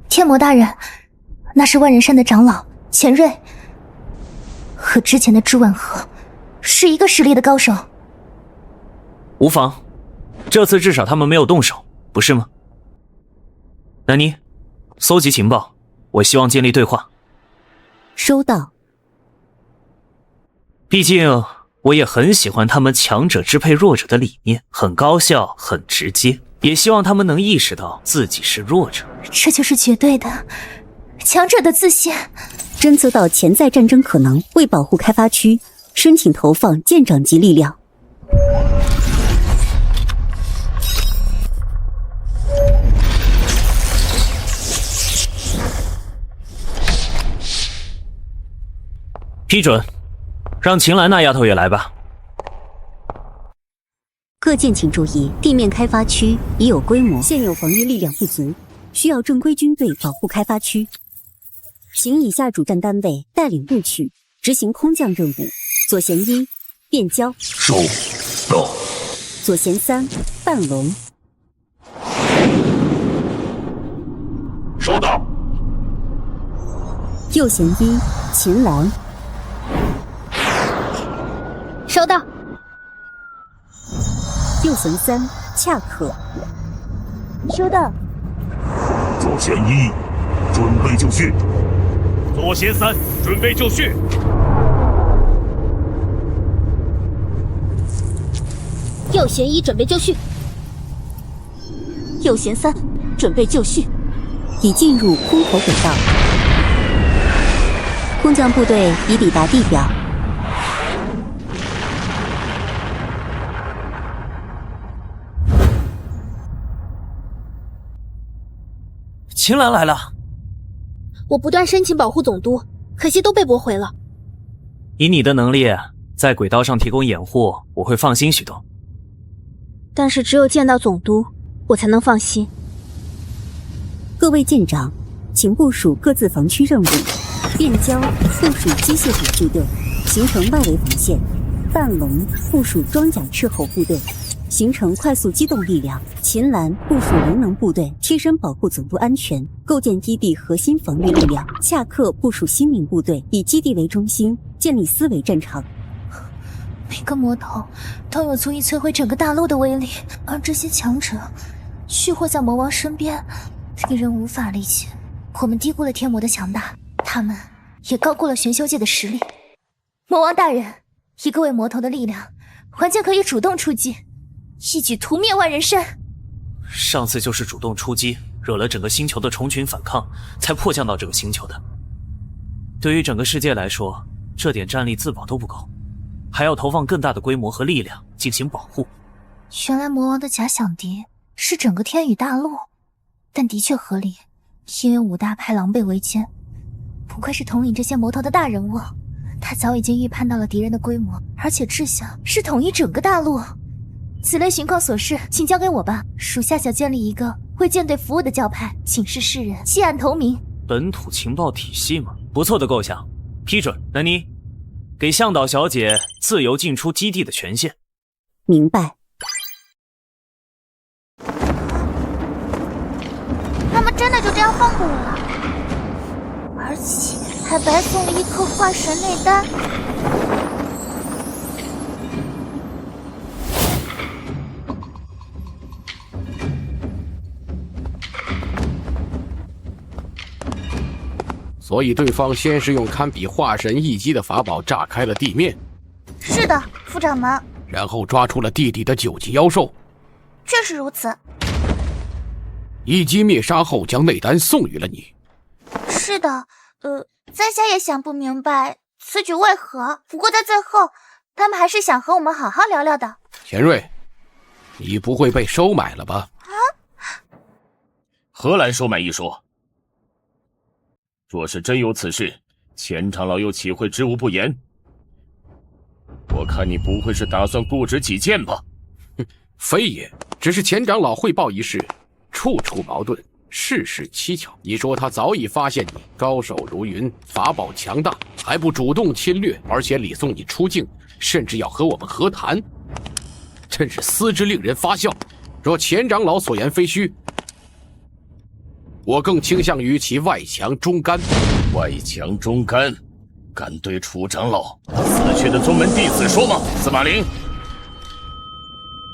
天魔大人，那是万人山的长老钱瑞，和之前的朱万和是一个实力的高手。无妨，这次至少他们没有动手，不是吗？南妮，搜集情报，我希望建立对话。收到。毕竟我也很喜欢他们强者支配弱者的理念，很高效，很直接。也希望他们能意识到自己是弱者，这就是绝对的强者的自信。侦测到潜在战争可能，为保护开发区，申请投放舰长级力量。批准，让秦岚那丫头也来吧。各舰请注意，地面开发区已有规模，现有防御力量不足，需要正规军队保护开发区。请以下主战单位带领部曲执行空降任务：左贤一变焦，收到；左贤3半龙，收到；右贤一秦岚，收到。右贤3恰可，收到。左贤1准备就绪，左贤3准备就绪。右旋1准备就绪，右旋3准备就绪，已进入空投轨道。空降部队已抵达地表。秦岚来了。我不断申请保护总督，可惜都被驳回了。以你的能力，在轨道上提供掩护，我会放心许多。但是只有见到总督，我才能放心。各位舰长，请部署各自防区任务。变焦部署机械组部队，形成外围防线；半龙部署装甲斥候部队，形成快速机动力量；秦岚部署灵能部队，贴身保护总督安全，构建基地核心防御力量；恰克部署心灵部队，以基地为中心，建立思维战场。每个魔头都有足以摧毁整个大陆的威力，而这些强者蓄活在魔王身边，令人无法理解。我们低估了天魔的强大，他们也高估了玄修界的实力。魔王大人，一个为魔头的力量，完全可以主动出击，一举屠灭万人山。上次就是主动出击，惹了整个星球的虫群反抗，才迫降到这个星球的。对于整个世界来说，这点战力自保都不够，还要投放更大的规模和力量进行保护。原来魔王的假想敌是整个天宇大陆，但的确合理，因为五大派狼狈为奸，不愧是统领这些魔头的大人物，他早已经预判到了敌人的规模，而且志向是统一整个大陆。此类情况琐事，请交给我吧。属下想建立一个为舰队服务的教派，警示世人，弃暗投明。本土情报体系嘛，不错的构想，批准。南妮，给向导小姐自由进出基地的权限。明白。他们真的就这样放过我了，而且还白送了一颗化神内丹。所以对方先是用堪比化神一击的法宝炸开了地面。是的，副掌门。然后抓出了地底的9级妖兽。确实如此。一击灭杀后，将内丹送予了你。是的，在下也想不明白此举为何。不过在最后，他们还是想和我们好好聊聊的。钱瑞，你不会被收买了吧？何来收买一说？若是真有此事，钱长老又岂会知无不言？我看你不会是打算固执己见吧？哼，非也，只是钱长老汇报一事，处处矛盾，事事蹊跷。你说他早已发现你高手如云，法宝强大，还不主动侵略，而且礼送你出境，甚至要和我们和谈，真是思之令人发笑。若钱长老所言非虚，我更倾向于其外强中干。外强中干，敢对楚长老死去的宗门弟子说吗？司马灵，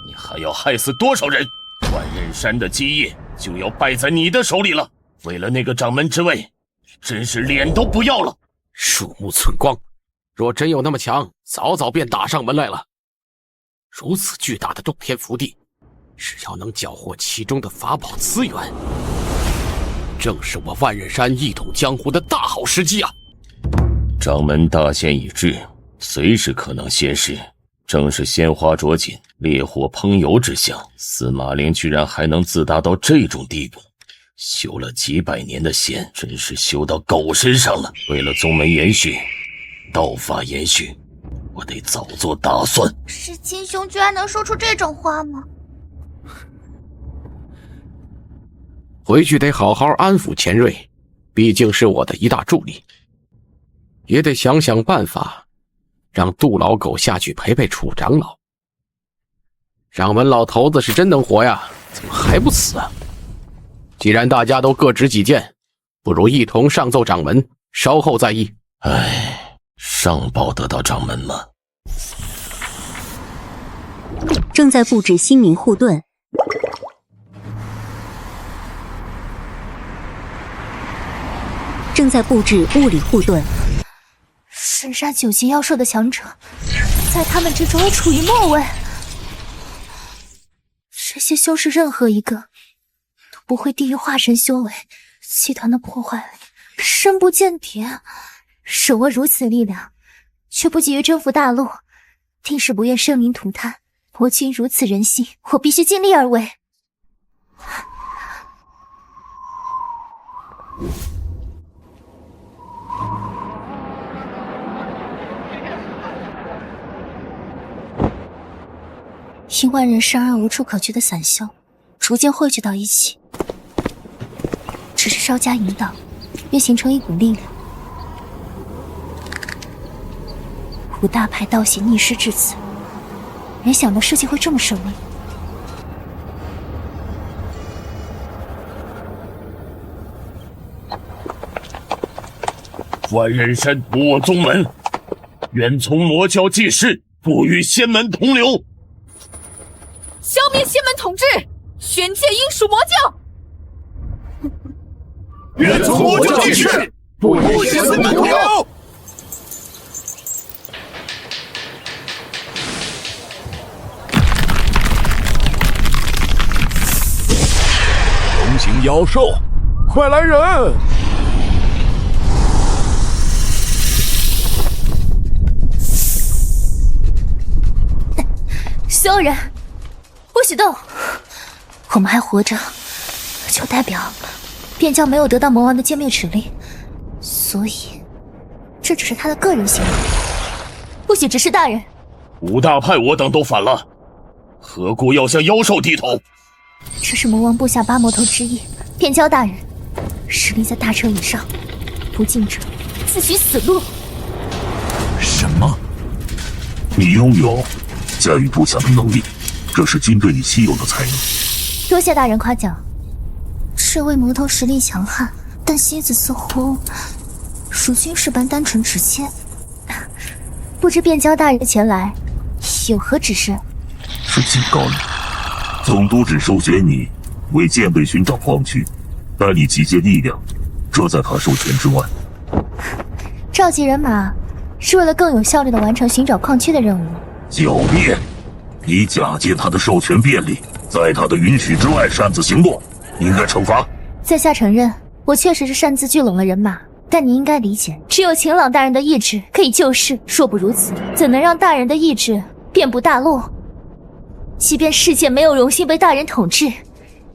你还要害死多少人？万仞山的基业就要败在你的手里了。为了那个掌门之位，真是脸都不要了。鼠目寸光，若真有那么强，早早便打上门来了。如此巨大的洞天福地，只要能缴获其中的法宝资源，正是我万仞山一统江湖的大好时机啊！掌门大限已至，随时可能现世，正是鲜花着锦、烈火烹油之象。司马灵居然还能自大到这种地步，修了几百年的仙，真是修到狗身上了。为了宗门延续，道法延续，我得早做打算。是亲兄居然能说出这种话吗？回去得好好安抚钱瑞，毕竟是我的一大助力。也得想想办法，让杜老狗下去陪陪楚长老。掌门老头子是真能活呀，怎么还不死啊？既然大家都各执己见，不如一同上奏掌门，稍后再议。唉，上报得到掌门吗？正在布置心灵护盾。正在布置物理护盾。神杀9级妖兽的强者，在他们之中处于末位。些修士任何一个都不会低于化神修为，集团的破坏力深不见底。手握如此力量，却不急于征服大陆，定是不愿生灵涂炭。我今如此人心，我必须尽力而为。因万人伤而无处可去的散修，逐渐汇聚到一起，只是稍加引导，便形成一股力量。五大派道行逆施至此，没想到事情会这么顺利。万人山不我宗门，愿从魔教济世，不与仙门同流。消灭仙门统治，宣戒应属魔教。愿从魔教济世，不与仙门同流。龙形妖兽，快来人！所有人不许动！我们还活着，就代表变教没有得到魔王的歼灭指令，所以这只是他的个人行为，不许指示大人。五大派我等都反了，何故要向妖兽低头？这是魔王部下八魔头之一，变教大人实力在大车以上，不敬者自取死路。什么？你拥有驾驭步枪的能力，这是军队里稀有的才能。多谢大人夸奖。这位魔头实力强悍，但蝎子似乎如军士般单纯直接。不知变教大人前来有何指示？是警告你，总督只授权你为舰队寻找矿区，带领集结力量，这在他授权之外。召集人马是为了更有效率地完成寻找矿区的任务。狡辩！你假借他的授权便利，在他的允许之外擅自行动，应该惩罚。在下承认，我确实是擅自聚拢了人马，但你应该理解，只有晴朗大人的意志可以救世，若不如此，怎能让大人的意志遍布大陆？即便世界没有荣幸被大人统治，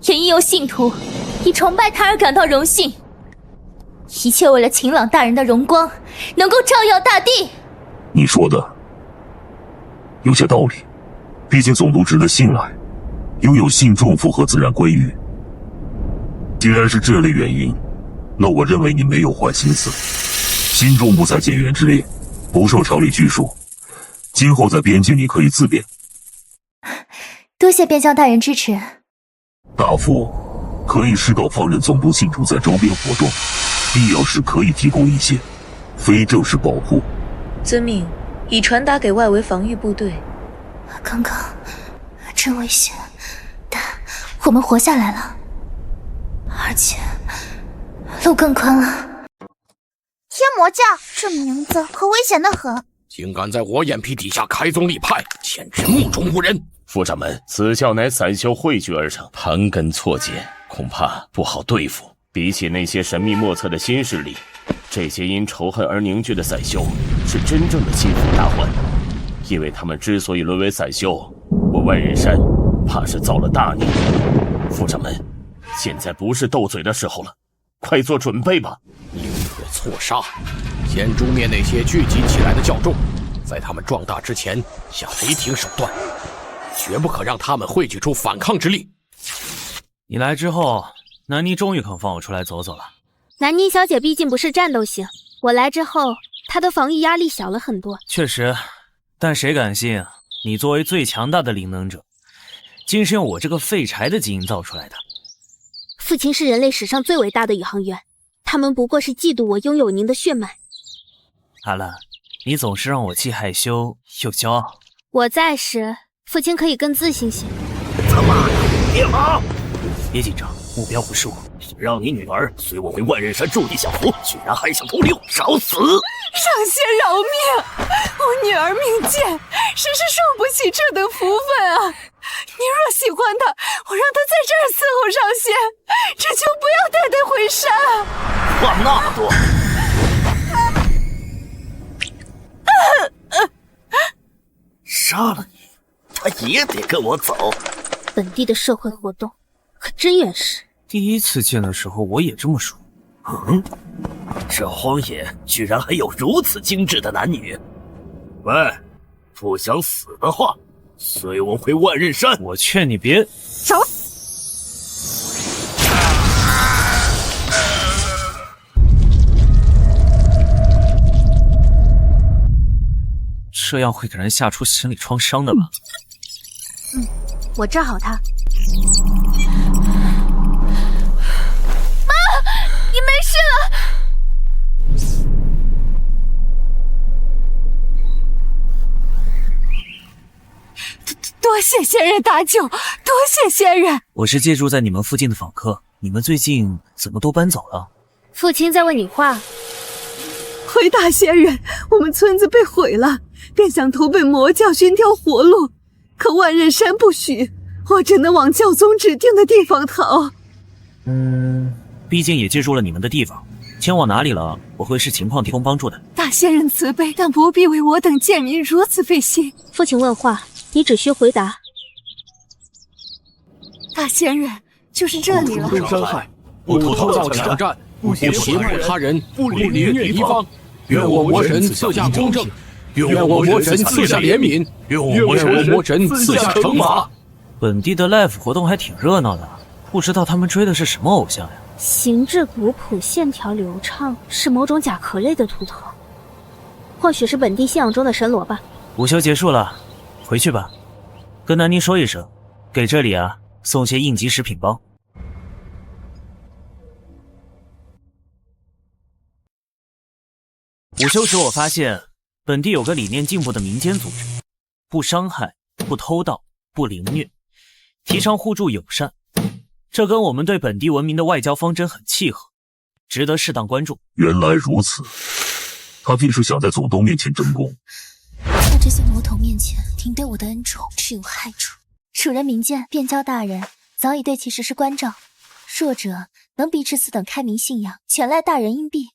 也应有信徒以崇拜他而感到荣幸。一切为了晴朗大人的荣光，能够照耀大地。你说的有些道理，毕竟总督值得信赖，拥有信众符合自然规律。既然是这类原因，那我认为你没有坏心思。心中不在减员之列，不受朝里拘束，今后在边境你可以自便。多谢边教大人支持。大夫可以适当放任总督信徒在周边活动，必要时可以提供一些非正式保护。遵命，已传达给外围防御部队。刚刚真危险，但我们活下来了，而且路更宽了。天魔教这名字可危险的很，竟敢在我眼皮底下开宗立派，简直目中无人。副掌门，此教乃散修汇聚而成，盘根错节，恐怕不好对付。比起那些神秘莫测的新势力，这些因仇恨而凝聚的散修是真正的心腹大患。因为他们之所以沦为散修，我万仞山怕是造了大孽。副掌门，现在不是斗嘴的时候了，快做准备吧。宁可错杀，先诛灭那些聚集起来的教众，在他们壮大之前下雷霆手段，绝不可让他们汇聚出反抗之力。你来之后，南妮终于肯放我出来走走了。南妮小姐毕竟不是战斗型，我来之后，她的防御压力小了很多。确实，但谁敢信你作为最强大的灵能者，竟是用我这个废柴的基因造出来的？父亲是人类史上最伟大的宇航员，他们不过是嫉妒我拥有您的血脉。阿兰，你总是让我既害羞又骄傲。我在时，父亲可以更自信些。他妈的，别跑！别紧张，目标不是我。让你女儿随我回万仞山驻地享福，居然还想偷溜，找死！上仙饶命！我女儿命贱，实是受不起这等福分啊！你若喜欢他，我让他在这儿伺候上仙，只求不要带他回山。话那么多。杀了你，他也得跟我走。本地的社会活动可真原始。第一次见的时候，我也这么说。这荒野居然还有如此精致的男女。喂，不想死的话，随我回万仞山。我劝你别找死！这样会给人吓出心理创伤的吧？我治好他。妈，你没事了。多谢仙人搭救，多谢仙人。我是借住在你们附近的访客，你们最近怎么都搬走了？父亲在问你话。回答仙人，我们村子被毁了，便想投奔魔教寻条活路，可万仞山不许，我只能往教宗指定的地方逃。毕竟也借助了你们的地方，前往哪里了，我会视情况提供帮助的。大仙人慈悲，但不必为我等贱民如此费心。父亲问话，你只需回答。大仙人，就是这里了。不伤害，不偷盗抢占，不胁迫他人，不凌虐敌方。愿我魔神赐下公正，愿我魔神赐下怜悯，愿我魔神赐下惩罚。本地的 live 活动还挺热闹的，不知道他们追的是什么偶像呀？形制古朴，线条流畅，是某种甲壳类的图腾，或许是本地信仰中的神罗吧。午休结束了，回去吧，跟南宁说一声，给这里送些应急食品包。午休时我发现本地有个理念进步的民间组织，不伤害，不偷盗，不凌虐，提倡互助友善，这跟我们对本地文明的外交方针很契合，值得适当关注。原来如此，他必是想在总督面前争功。在这些魔头面前，您对我的恩宠是有害处。蜀人民间变教大人早已对其实施关照，弱者能逼至此等开明信仰，全赖大人荫庇。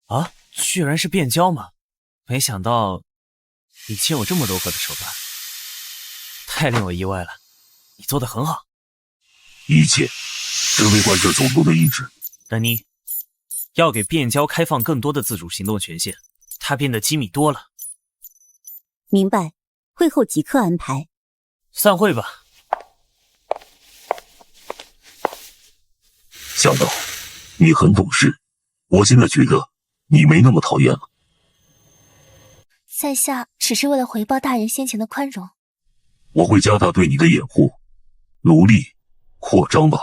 啊，居然是变教吗？没想到你竟有这么柔和的手段，太令我意外了。你做得很好。一切只为贯彻总督的意志。丹妮，要给变教开放更多的自主行动权限，他变得机敏多了。明白，会后即刻安排。散会吧。向导，你很懂事，我现在觉得你没那么讨厌了。在下只是为了回报大人先前的宽容。我会加大对你的掩护，努力扩张吧，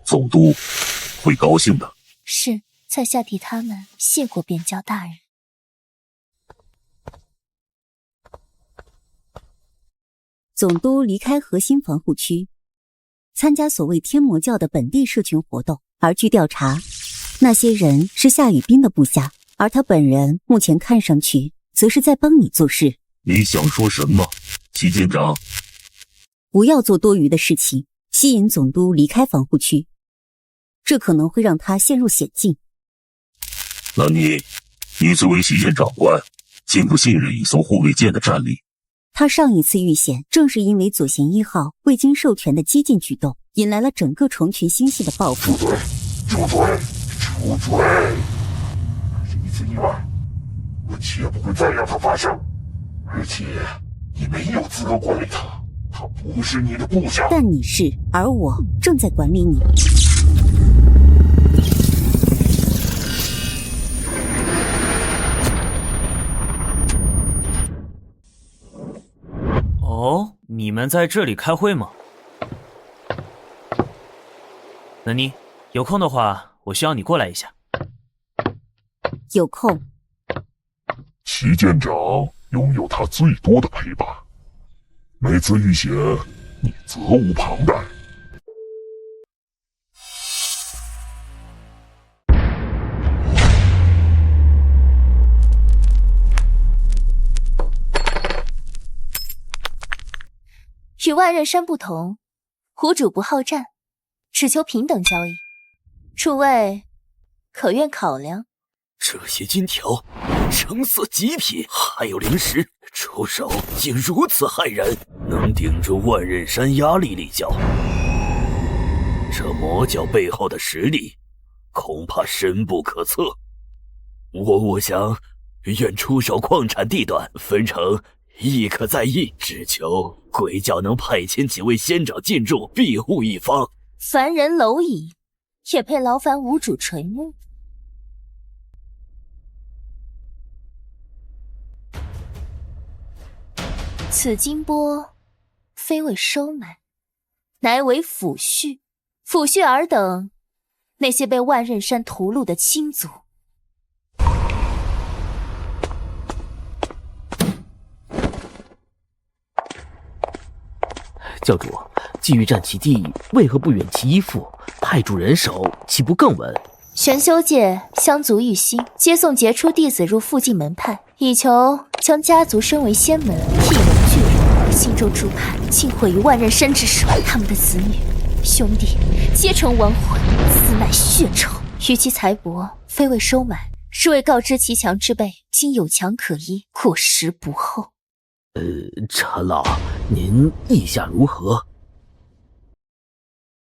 总督会高兴的。是，在下替他们谢过变教大人。总督离开核心防护区，参加所谓天魔教的本地社群活动。而据调查，那些人是夏雨冰的部下，而他本人目前看上去则是在帮你做事。你想说什么，齐舰长？不要做多余的事情，吸引总督离开防护区，这可能会让他陷入险境。那你作为西舰长官，信不信任一艘护卫舰的战力？他上一次遇险，正是因为左舷1号未经授权的激进举动，引来了整个虫群星系的报复。住嘴！这一次意外，我绝不会再让它发生。而且，你没有资格管理他，他不是你的部下。但你是，而我正在管理你。哦，你们在这里开会吗？南妮，有空的话，我需要你过来一下。有空。齐舰长拥有他最多的陪伴，每次遇险，你责无旁贷。与万仞山不同，湖主不好战，只求平等交易。诸位可愿考量？这些金条，橙色极品，还有零食，出手竟如此骇人，能顶住万仞山压力力教。这魔教背后的实力，恐怕深不可测。我想，愿出手矿产地段，分成亦可在意，只求鬼教能派遣几位仙长进驻，庇护一方。凡人蝼蚁，也配劳烦无主垂目？此金钵非为收买，乃为抚恤。抚恤尔等那些被万仞山屠戮的亲族。教主，既欲占其地，为何不远其依附，派驻人手，岂不更稳？玄修界相族育心，接送杰出弟子入附近门派，以求将家族升为仙门，一门巨人。心中诸叛竟毁于万仞山之手，他们的子女兄弟皆成亡魂，此乃血仇。与其财帛非为收买，是为告知其强之辈今有强可依，过时不候。陈老，您意下如何？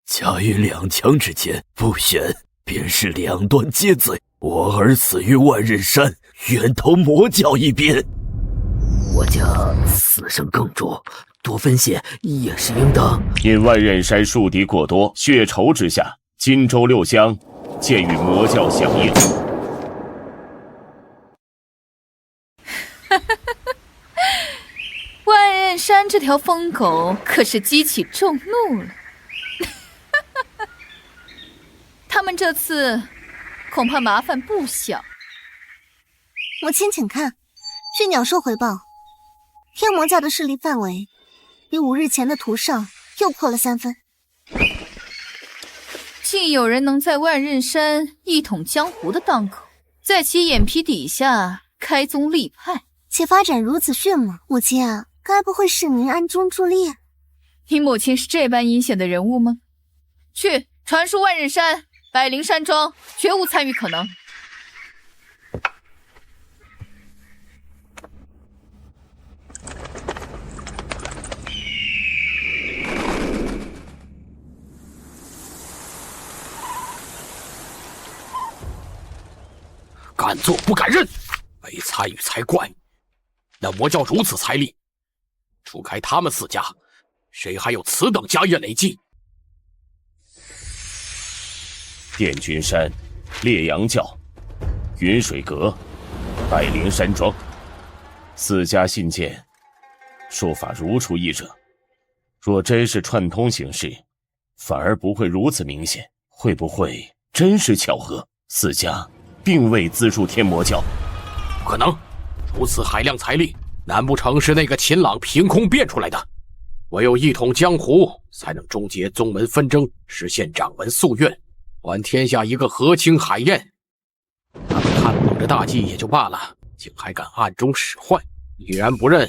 家于两强之间，不选便是两端皆罪。我儿死于万仞山，愿投魔教一边。我家死生更重，多分些也是应当。因万仞山树敌过多，血仇之下，荆州6乡渐与魔教响应。万仞山这条疯狗可是激起众怒了。他们这次恐怕麻烦不小。母亲请看，据鸟兽回报，天魔教的势力范围比5日前的图上又破了3分。竟有人能在万仞山一统江湖的当口，在其眼皮底下开宗立派，且发展如此迅猛，母亲啊，该不会是您暗中助力？你母亲是这般阴险的人物吗？去传书万仞山，百灵山庄绝无参与可能。敢做不敢认，没参与才怪。那魔教如此财力，除开他们4家，谁还有此等家业累积？电君山、烈阳教、云水阁、百灵山庄4家信件，术法如出一辙。若真是串通行事，反而不会如此明显。会不会真是巧合？4家并未资助天魔教。不可能，如此海量财力，难不成是那个秦朗凭空变出来的？唯有一统江湖，才能终结宗门纷争，实现掌门夙愿，还天下一个和清海晏。他们看不懂这大计也就罢了，竟还敢暗中使坏。既然不认，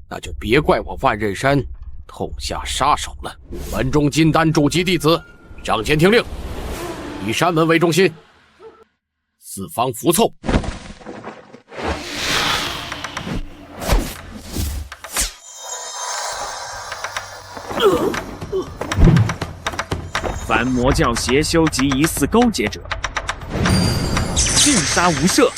那就别怪我万仞山痛下杀手了。门中金丹筑基弟子，掌前听令，以山门为中心，4方服凑。凡魔教邪修及疑似勾结者，尽杀无赦。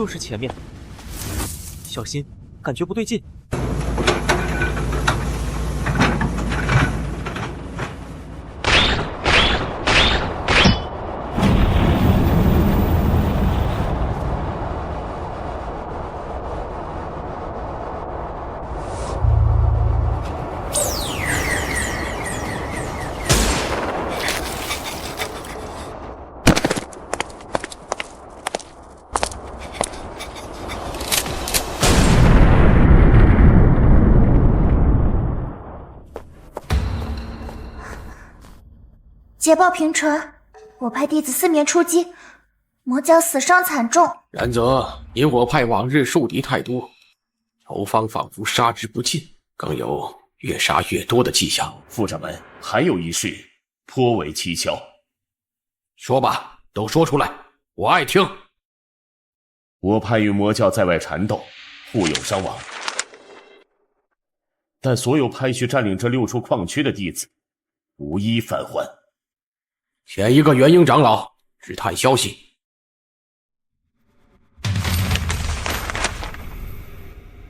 就是前面，小心，感觉不对劲。捷报平陈，我派弟子四面出击，魔教死伤惨重。然则因我派往日树敌太多，仇方仿佛杀之不尽，更有越杀越多的迹象。副掌门，还有一事颇为蹊跷。说吧，都说出来，我爱听。我派与魔教在外缠斗，互有伤亡，但所有派去占领这6处矿区的弟子，无一返还。选一个元婴长老只探消息。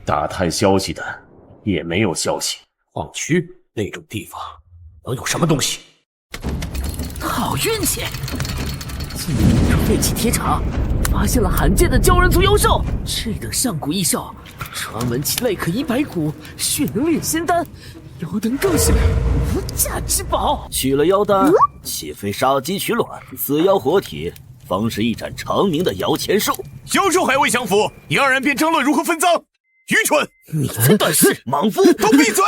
打探消息的也没有消息。矿区那种地方能有什么东西？好运气！进入这废弃铁厂，发现了罕见的鲛人族妖兽，这等上古异兽，传闻其类可100骨，血能炼仙丹。妖丹更是无价之宝。取了妖丹，岂非杀鸡取卵？死妖活体，方是一展长明的摇钱树。销售还未降服，你二人便争论如何分赃，愚蠢！你才短视，莽夫！都闭嘴！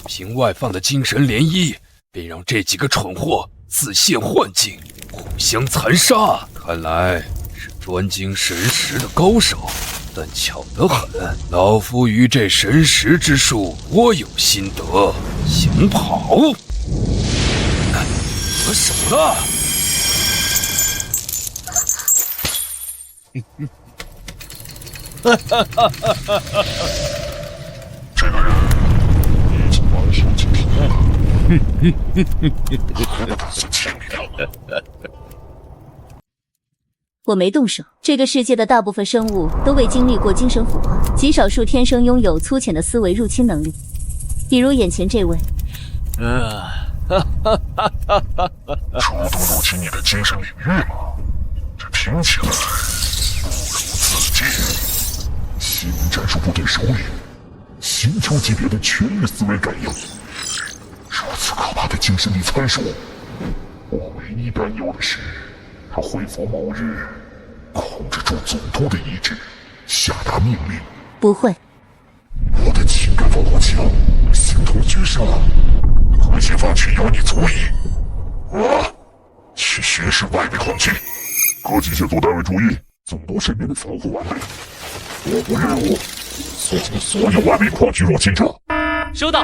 凭外放的精神涟漪，便让这几个蠢货自陷幻境，互相残杀。看来是专精神识的高手，但巧得很，老夫于这神识之术颇有心得。想跑？得手了！哈哈哈哈哈哈！这个人已经完全解体了。我打算清理他。我没动手。这个世界的大部分生物都未经历过精神腐化，极少数天生拥有粗浅的思维入侵能力，比如眼前这位。初步入侵你的精神领域吗？这听起来不如自荐。新战术部队首领，星球级别的全域思维感应，如此可怕的精神力参数，我唯一担忧的是，他会否某日控制住总督的意志，下达命令？不会。我的情感防火墙形同居上，何其放弃有你足矣。我去巡视外围矿区，各机械组单位注意，总督身边的防护完备。我部任务肃清所有外围矿区入侵者。收到。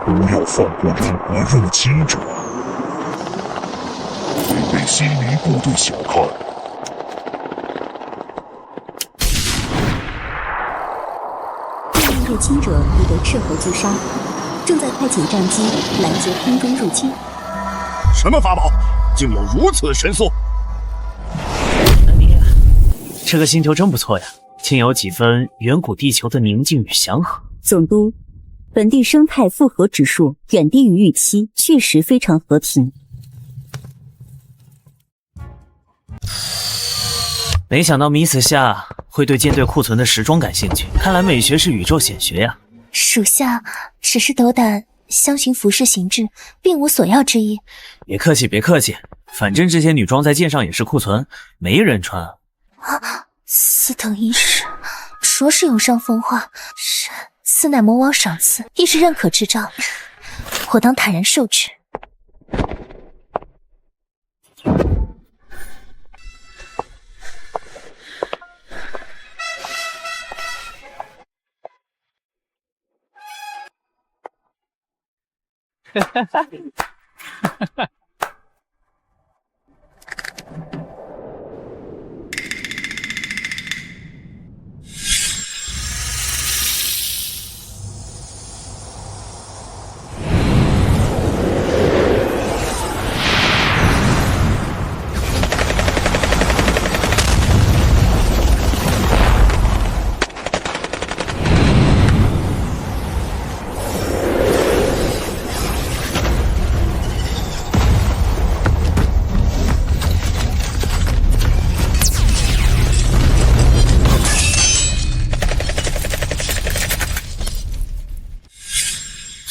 不要放过任何入侵者，别被西离部队小看。入侵者已被斥候击杀，正在派遣战机拦截空中入侵。什么法宝，竟有如此神速？这个星球真不错呀，竟有几分远古地球的宁静与祥和。总督，本地生态复合指数远低于预期，确实非常和平。没想到米死下会对舰队库存的时装感兴趣，看来美学是宇宙显学呀。属下只是斗胆相信服饰形制，并无所要之意。别客气，别客气，反正这些女装在舰上也是库存，没人穿。4等1时，说是永上风化，此乃魔王赏赐，亦是认可之兆，我当坦然受之。哈哈哈哈哈！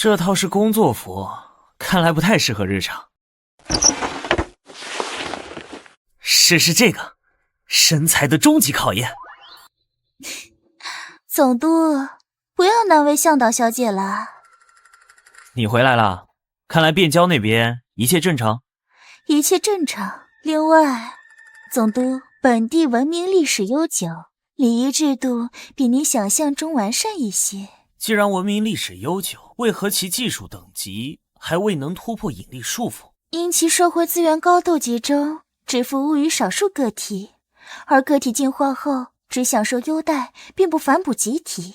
这套是工作服，看来不太适合日常。试试这个，身材的终极考验。总督，不要难为向导小姐了。你回来了，看来汴郊那边一切正常。一切正常。另外，总督，本地文明历史悠久，礼仪制度比您想象中完善一些。既然文明历史悠久，为何其技术等级还未能突破引力束缚？因其社会资源高度集中，只服务于少数个体，而个体进化后只享受优待，并不反哺集体。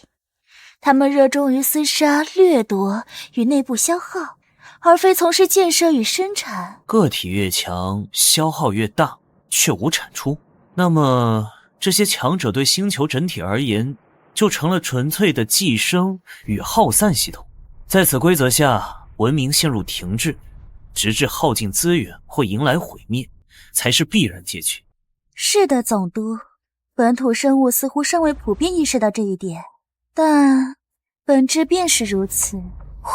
他们热衷于厮杀、掠夺与内部消耗，而非从事建设与生产。个体越强，消耗越大，却无产出。那么，这些强者对星球整体而言，就成了纯粹的寄生与耗散系统。在此规则下，文明陷入停滞，直至耗尽资源或迎来毁灭，才是必然结局。是的，总督，本土生物似乎尚未普遍意识到这一点，但本质便是如此。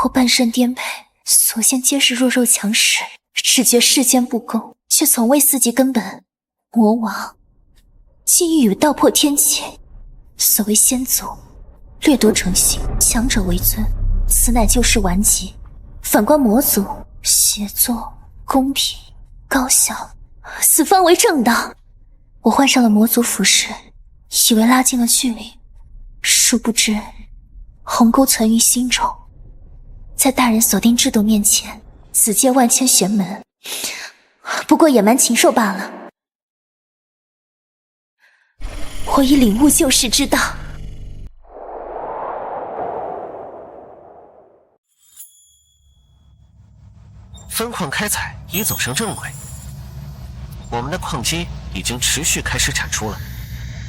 我半身颠沛，所见皆是弱肉强食，只觉世间不公，却从未思及根本。魔王竟欲与道破天机。所谓先祖掠夺成性，强者为尊，此乃旧事顽疾。反观魔族，协作、公平、高效，此方为正道。我换上了魔族服饰，以为拉近了距离，殊不知鸿沟存于心中。在大人锁定制度面前，此界万千玄门，不过野蛮禽兽罢了。我已领悟救世之道。分矿开采已走上正轨，我们的矿机已经持续开始产出了。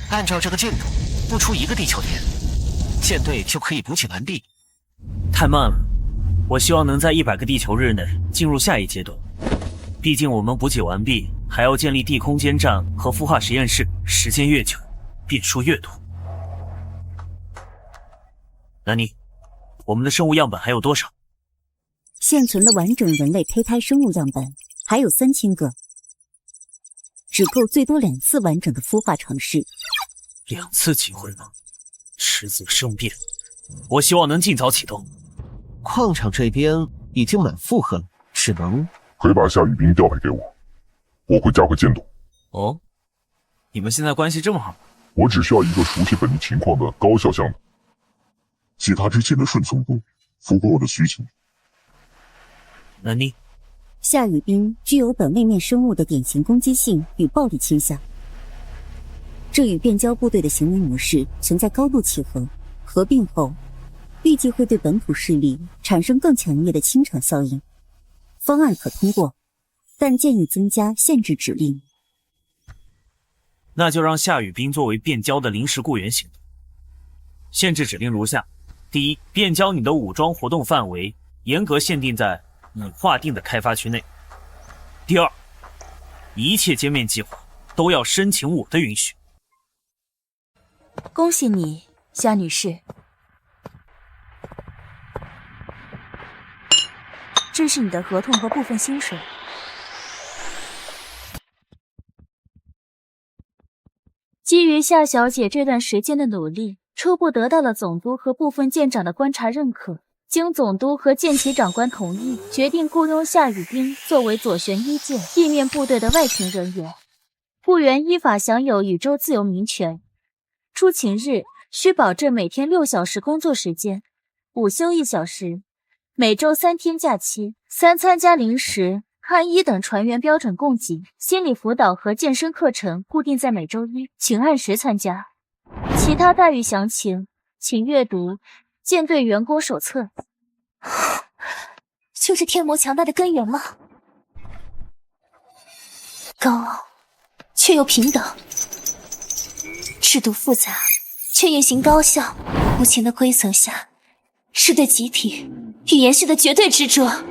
按照这个进度，不出1个地球天，舰队就可以补给完毕。太慢了，我希望能在100个地球日内进入下一阶段。毕竟我们补给完毕，还要建立地空间站和孵化实验室，时间越久，变数越多。南妮，我们的生物样本还有多少？现存的完整人类胚胎生物样本还有3000个，只够最多2次完整的孵化尝试。2次机会吗？迟则生变，我希望能尽早启动。矿场这边已经满负荷了，只能可以把夏雨冰调配给我，我会加快进度。哦，你们现在关系这么好？我只需要一个熟悉本地情况的高效向导，其他之间的顺从度符合我的需求。南妮，夏雨冰具有本位面生物的典型攻击性与暴力倾向，这与变焦部队的行为模式存在高度契合，合并后预计会对本土势力产生更强烈的清场效应。方案可通过，但建议增加限制指令。那就让夏雨冰作为变焦的临时雇员行动。限制指令如下：第一，变焦你的武装活动范围严格限定在你划定的开发区内。第二，一切歼灭计划都要申请我的允许。恭喜你，夏女士。这是你的合同和部分薪水。基于夏小姐这段时间的努力，初步得到了总督和部分舰长的观察认可。经总督和舰旗长官同意，决定雇佣夏雨冰作为左旋一舰地面部队的外勤人员。雇员依法享有宇宙自由民权。出勤日需保证每天6小时工作时间，午休1小时，每周3天假期，3餐加零食，汉一等船员标准供给。心理辅导和健身课程固定在每周1，请按时参加。其他待遇详情，请阅读舰队员工手册。就是天魔强大的根源吗？高傲却又平等，制度复杂却运行高效。无情的规则下，是对集体与延续的绝对执着。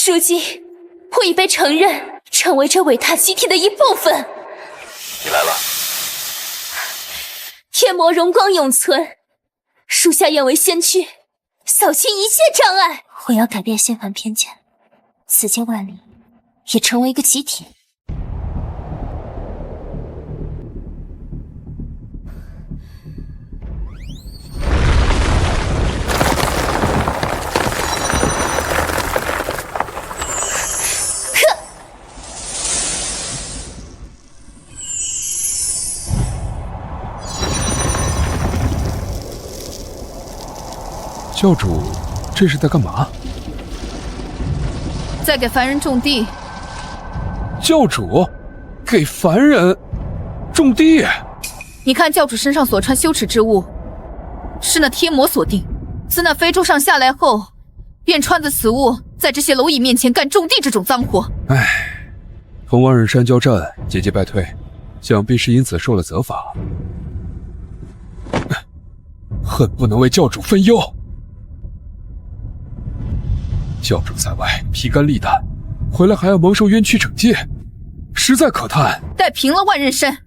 如今，我已被承认，成为这伟大集体的一部分。你来了。天魔荣光永存，属下愿为先驱，扫清一切障碍。我要改变现凡偏见，此间万里，也成为一个集体。教主，这是在干嘛？在给凡人种地。教主，给凡人种地？你看教主身上所穿羞耻之物，是那天魔所定。自那非洲上下来后，便穿着此物，在这些蝼蚁面前干种地这种脏活。唉，同万仞山交战，节节败退，想必是因此受了责罚。恨不能为教主分忧。教主在外披肝沥胆，回来还要蒙受冤屈惩戒，实在可叹。待平了万仞山，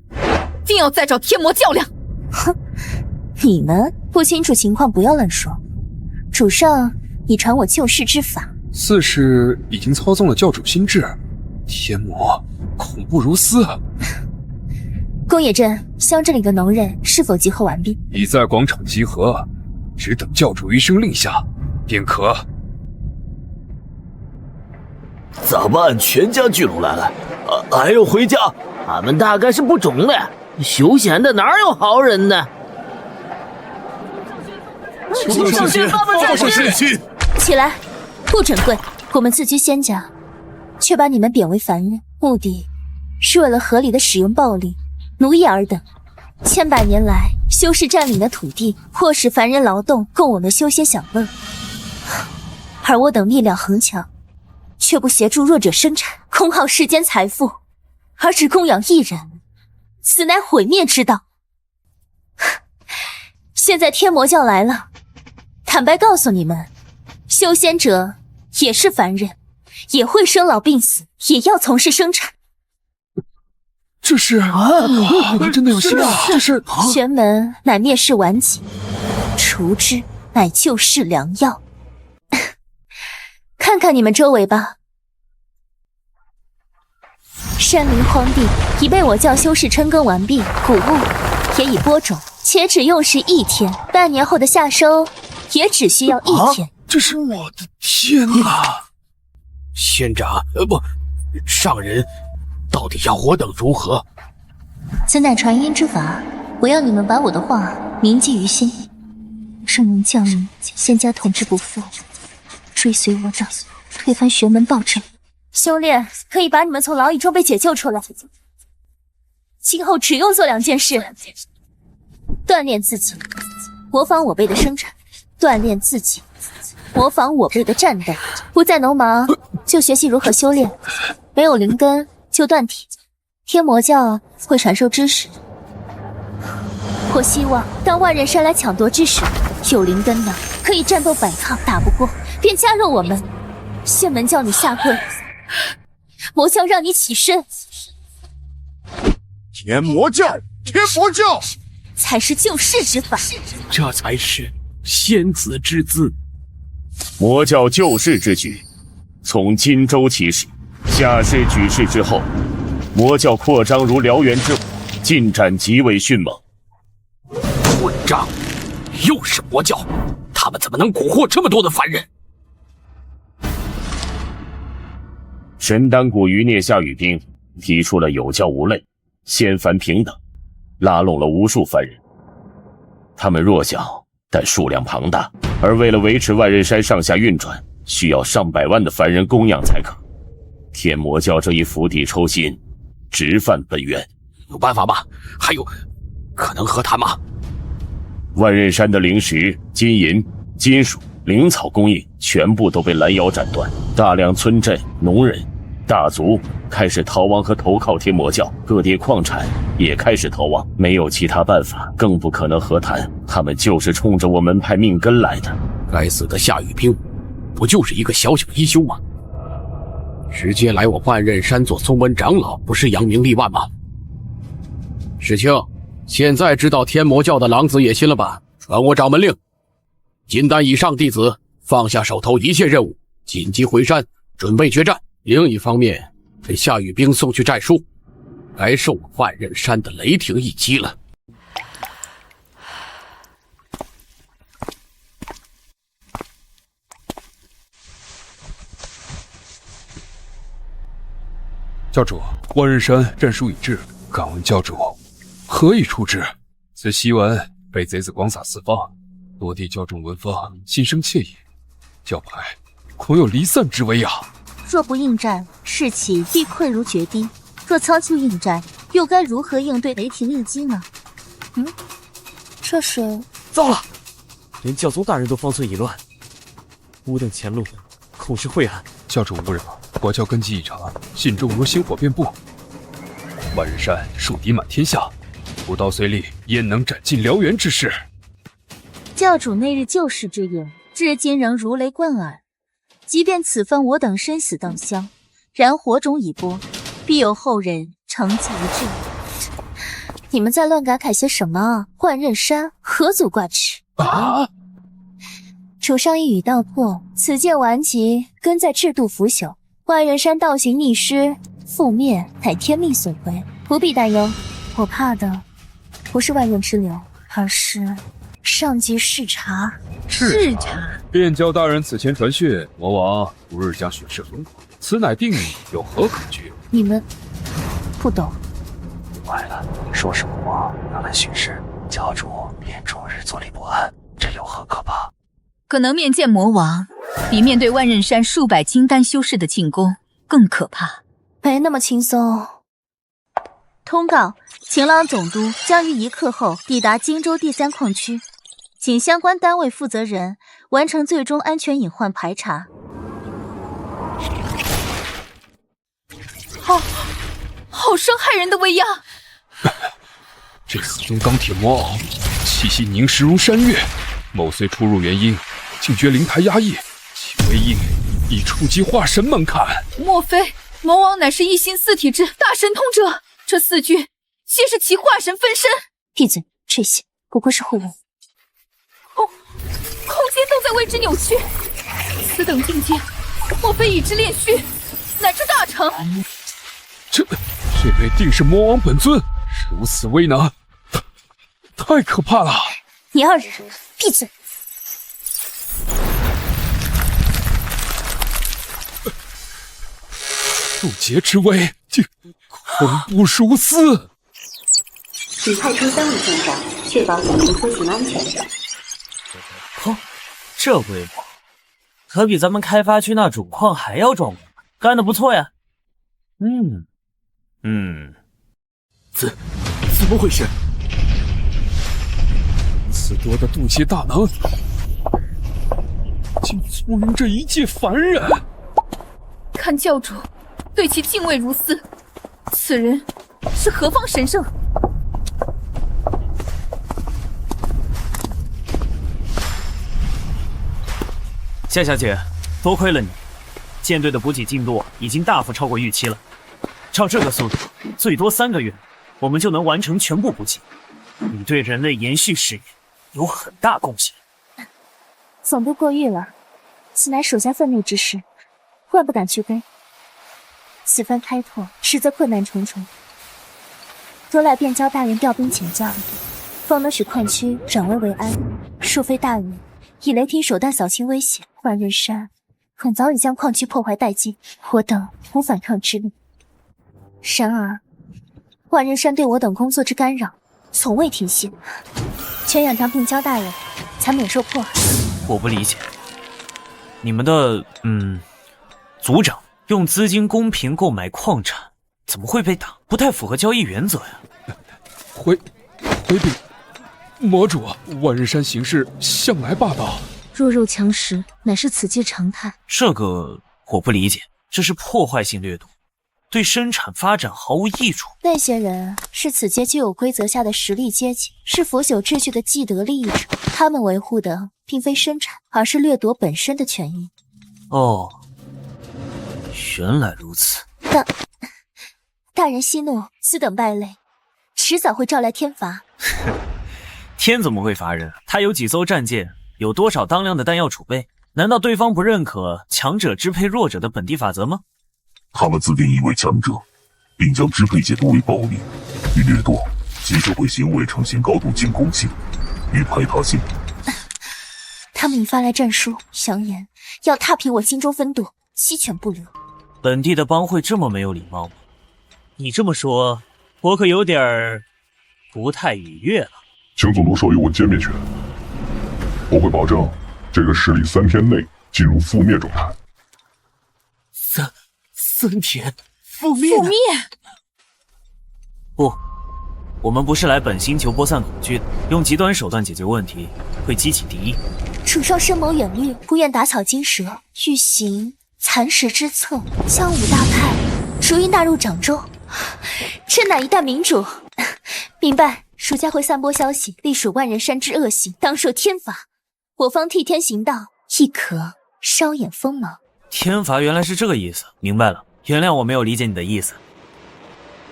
定要再找天魔较量。哼，你们不清楚情况不要乱说。主上已传我救世之法，似是已经操纵了教主心智，天魔恐怖如斯。宫野镇乡镇里的农人是否集合完毕？已在广场集合，只等教主一声令下，便可。咋办？全家聚拢来了，还要回家？俺们大概是不中了，休闲的哪有好人呢？求上仙，报上圣训！起来，不准跪！我们自居仙家，却把你们贬为凡人，目的是为了合理的使用暴力、奴役尔等。千百年来，修士占领的土地，迫使凡人劳动，供我们修仙享乐。而我等力量恒强，却不协助弱者生产，空耗世间财富，而只供养一人，此乃毁灭之道。现在天魔教来了，坦白告诉你们，修仙者也是凡人，也会生老病死，也要从事生产。这是你们真的有心啊！这是玄门乃灭世顽疾，除之乃救世良药。看看你们周围吧，山林荒地已被我教修士琛耕完毕，谷物也已播种，且只用时1天，半年后的夏收也只需要1天。这是我的天哪！仙长，不，上人到底要我等如何？此乃传音之法，我要你们把我的话铭记于心，圣人降临，仙家统治不复，追随我等，推翻玄门暴政。修炼可以把你们从牢狱中被解救出来，今后只用做2件事：锻炼自己，模仿我辈的生产；锻炼自己，模仿我辈的战斗。不再农忙，就学习如何修炼；没有灵根，就断体。天魔教会传授知识。我希望当万仞山来抢夺之时，有灵根的可以战斗反抗，打不过便加入我们。仙门叫你下跪，魔教让你起身。天魔教，天魔教才是救世之法，这才是仙子之姿。魔教救世之举，从荆州起始，夏氏举世之后，魔教扩张如燎原之火，进展极为迅猛。混账！又是魔教，他们怎么能蛊惑这么多的凡人？神丹谷余孽夏雨冰提出了有教无类、仙凡平等，拉拢了无数凡人。他们弱小，但数量庞大，而为了维持万仞山上下运转，需要上百万的凡人供养才可。天魔教这一釜底抽薪，直犯本源。有办法吗？还有，可能和谈吗？万仞山的灵石、金银、金属、灵草供应全部都被拦腰斩断，大量村镇、农人、大族开始逃亡和投靠天魔教，各地矿产也开始逃亡，没有其他办法，更不可能和谈，他们就是冲着我门派命根来的。该死的夏雨冰，不就是一个小小一休吗？直接来我万仞山做宗门长老，不是扬名立万吗？石青，现在知道天魔教的狼子野心了吧？传我掌门令，金丹以上弟子放下手头一切任务，紧急回山，准备决战。另一方面，给夏雨冰送去战书，该受万仞山的雷霆一击了。教主，万仞山战书已至，敢问教主何以出之？此檄文被贼子广撒四方，多地教众闻风，心生怯意，教派恐有离散之危啊！若不应战，士气必溃如决堤；若仓促应战，又该如何应对雷霆一击呢？这是……糟了，连教宗大人都方寸已乱，吾等前路恐是晦暗。教主勿扰，国教根基已成，信众如星火遍布。万仞山树敌满天下，不刀虽利，焉能斩尽燎原之势？教主那日救世之言，至今仍如雷贯耳。即便此番我等生死当相，然火种已播，必有后人承继一志。你们在乱感慨些什么啊？万仞山何足挂齿啊！主上一语道破，此届顽疾根在制度腐朽，万仞山倒行逆施，覆灭乃天命所为，不必担忧。我怕的不是万仞之流，而是上级视察。视察，便教大人此前传讯，魔王不日将巡视封国，此乃定力，有何可惧？你们不懂。坏了，说是魔王要来巡视，教主便终日坐立不安，这有何可怕？可能面见魔王，比面对万仞山数百金丹修士的进攻更可怕。没那么轻松。通告：情郎总督将于1刻后抵达荆州第3矿区，请相关单位负责人完成最终安全隐患排查。好生害人的威压！这死中钢铁魔鳌，气息凝实如山岳。某虽出入元婴，竟觉灵台压抑，其威应已触及化神门槛。莫非魔王乃是一心四体之大神通者？这4具皆是其化神分身。闭嘴！这些不过是混乱。空间都在为之扭曲，此等境界，莫非已知炼虚，乃至大成？这位定是魔王本尊，如此威能，太可怕了！你二人闭嘴！渡劫之威，竟恐怖殊死！请派出3位舰长，确保你们飞行安全。这规模，可比咱们开发区那主矿还要壮观，干得不错呀！怎么回事？此多的渡劫大能，竟簇拥着一介凡人。看教主对其敬畏如斯，此人是何方神圣？夏小姐，多亏了你，舰队的补给进度已经大幅超过预期了。照这个速度，最多3个月，我们就能完成全部补给。你对人类延续事业有很大贡献。总督过誉了，此乃属下分内之事，万不敢去背。此番开拓实则困难重重，多赖便交大人调兵遣将，方能使矿区转危为安。若非大人以雷霆手段扫清危险，万仞山很早已将矿区破坏殆尽，我等无反抗之力。然而，万仞山对我等工作之干扰，从未停歇，全仰仗病交大人才免受迫害。我不理解，你们的族长用资金公平购买矿产，怎么会被打？不太符合交易原则呀！回禀魔主，万仞山行事向来霸道，弱肉强食乃是此界常态。这个我不理解，这是破坏性掠夺，对生产发展毫无益处。那些人是此界旧有规则下的实力阶级，是腐朽秩序的既得利益者，他们维护的并非生产，而是掠夺本身的权益。哦，原来如此。大人息怒，此等败类，迟早会招来天罚。天怎么会罚人？他有几艘战舰，有多少当量的弹药储备？难道对方不认可强者支配弱者的本地法则吗？他们自定义为强者，并将支配解读为暴力与掠夺，其社会行为呈现高度进攻性与排他性。他们已发来战书，扬言要踏平我心中分舵，鸡犬不留。本地的帮会这么没有礼貌吗？你这么说，我可有点不太愉悦了。请总督授予我歼灭权，我会保证这个势力3天内进入覆灭状态。3天覆灭？不，我们不是来本星球播散恐惧的，用极端手段解决问题会激起敌意。主上深谋远虑，不愿打草惊蛇，欲行蚕食之策，将5大派逐一纳入掌中，这乃一代明主。明白，属下会散播消息，隶属万仞山之恶行，当受天罚。我方替天行道，亦可稍掩锋芒。天罚原来是这个意思，明白了。原谅我没有理解你的意思。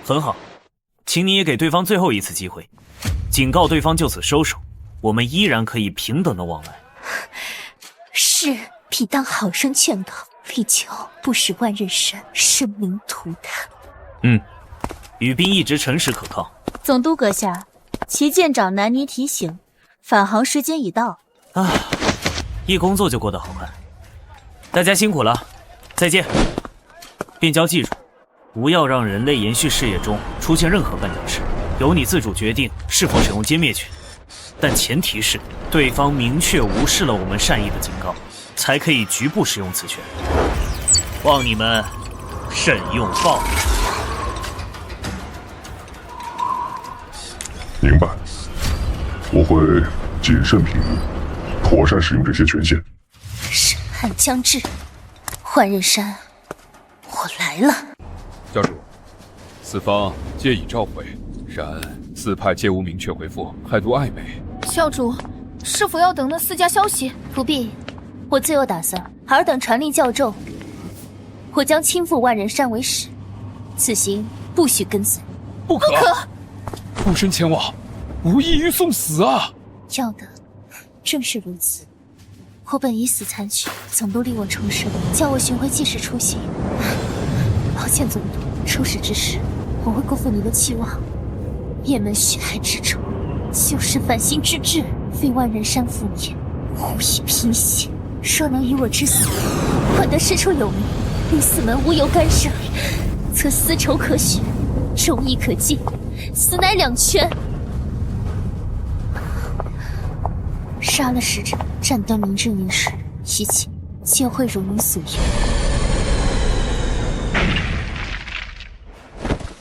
很好，请你也给对方最后一次机会，警告对方就此收手，我们依然可以平等的往来。是，必当好生劝告，力求不使万仞山生灵涂炭。羽兵一直诚实可靠。总督阁下，齐舰长南泥提醒，返航时间已到。一工作就过得好看，大家辛苦了，再见。便交记住，不要让人类延续事业中出现任何绊脚石，由你自主决定是否使用歼灭权，但前提是对方明确无视了我们善意的警告，才可以局部使用此权。望你们慎用暴力。明白，我会谨慎评估，妥善使用这些权限。审判将至，万仞山，我来了。教主，四方皆已召回，然四派皆无明确回复，态度暧昧。教主，是否要等那4家消息？不必，我自有打算。尔等传令校正，我将亲赴万仞山为使，此行不许跟随。不可！附身前往，无异于送死啊！要的正是如此。我本以死残躯，总督令我重生，叫我寻回济世初心。抱歉，总督，出使之时，我会辜负你的期望。灭门血海之仇，就是反心之志，非万仞山覆灭，无以平息。若能与我之死换得师出有名，令四门无由干涉，则丝绸可许，忠义可继，此乃两全。杀了使者，斩断明正言时，一切皆会如您所愿。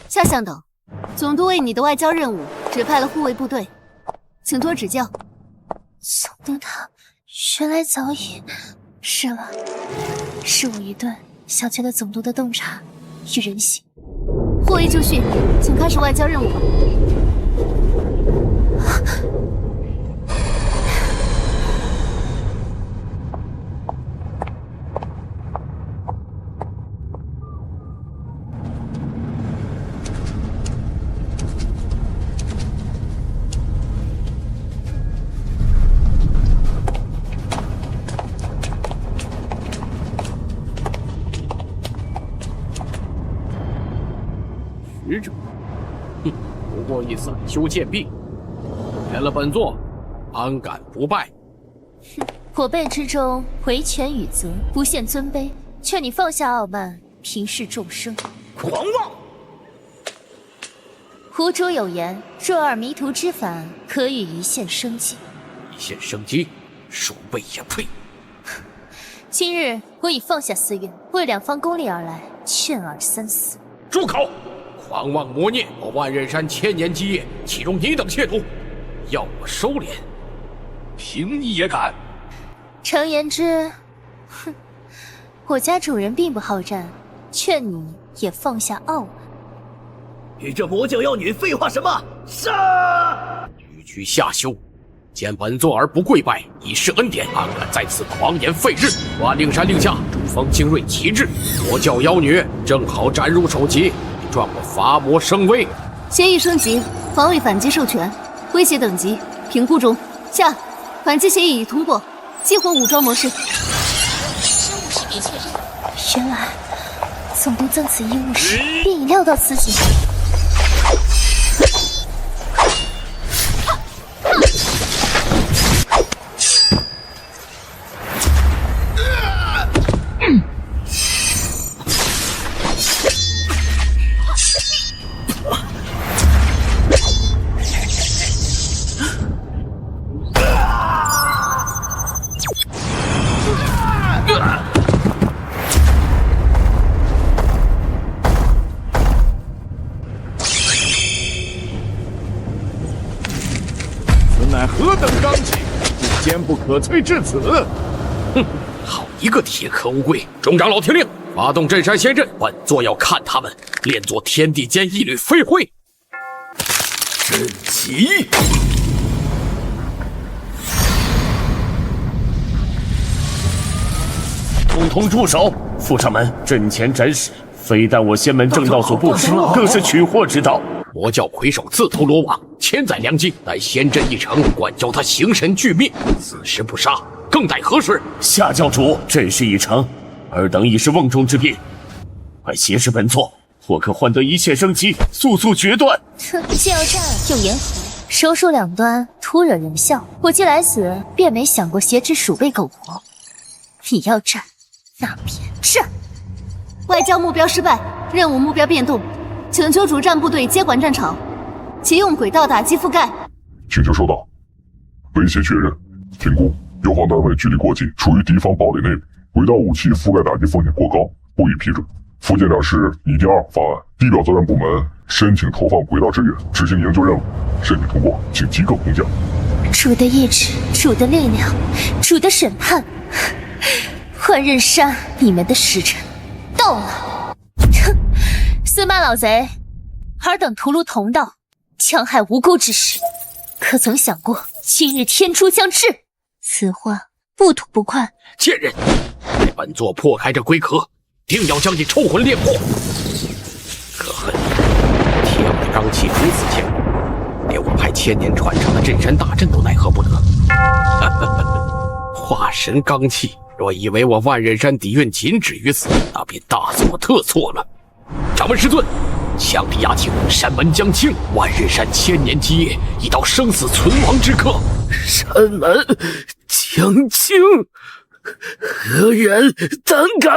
夏向等，总督为你的外交任务指派了护卫部队，请多指教。总督他原来早已是了，是我愚钝，小瞧了总督的洞察与人性。护卫就绪，请开始外交任务吧。使者，过一次修剑壁，圆了本座，安敢不拜？我辈之中唯权与责，不限尊卑，劝你放下傲慢，平视众生。狂妄！湖主有言：若尔迷途知返，可以一线生机。一线生机，鼠辈也配？今日我已放下私怨，为两方公利而来，劝尔三思。住口！狂妄魔孽！我万仞山千年基业，岂容你等亵渎？要我收敛，凭你也敢？常言之，哼，我家主人并不好战，劝你也放下傲慢。与这魔教妖女废话什么？杀！区区下修，见本座而不跪拜，以示恩典，安敢在此狂言废日？万仞山令下主封精锐旗帜，魔教妖女正好斩入首级，壮我伐魔声威。协议升级，防卫反击授权，威胁等级评估中。下，反击协议已通过，激活武装模式。生物识别确认。原来总督赠此医物时，便已料到此景。何等刚气，竟坚不可摧至此！哼，好一个铁壳乌龟！众长老听令，发动镇山仙阵，本座要看他们练作天地间一缕飞灰。阵起！统统住手！副掌门，阵前斩使，非但我仙门正道所不知，更是取祸之道。魔教魁首自投罗网，千载良机，待仙阵一成，管教他形神俱灭。此时不杀，更待何时？夏教主，阵势已成，尔等已是瓮中之鳖，快挟持本座，或可换得一切生机，速速决断。哼，既要战，用言和，手术两端，突惹人笑。我既来此，便没想过挟持鼠辈苟活。你要战，那便战。外交目标失败，任务目标变动。请求主战部队接管战场，启用轨道打击覆盖。请求收到。威胁确认。评估友好单位距离过近，处于敌方堡垒内部，轨道武器覆盖打击风险过高，不予批准。附件2是拟定2方案，地表作战部门申请投放轨道支援，执行营救任务。申请通过，请即刻空降。主的意志，主的力量，主的审判。万仞山，你们的时辰到了。哼！司马老贼，尔等屠戮同道，戕害无辜之事，可曾想过今日天诛将至？此话不吐不快。贱人，待本座破开这龟壳，定要将你抽魂炼魄。可恨天的罡气如此坚固，连我派千年传承的镇山大阵都奈何不得。化神罡气，若以为我万仞山底蕴仅止于此，那便大错特错了。掌门师尊，强力压境，山门将倾，万仞山千年基业已到生死存亡之刻。山门将倾，何人胆敢？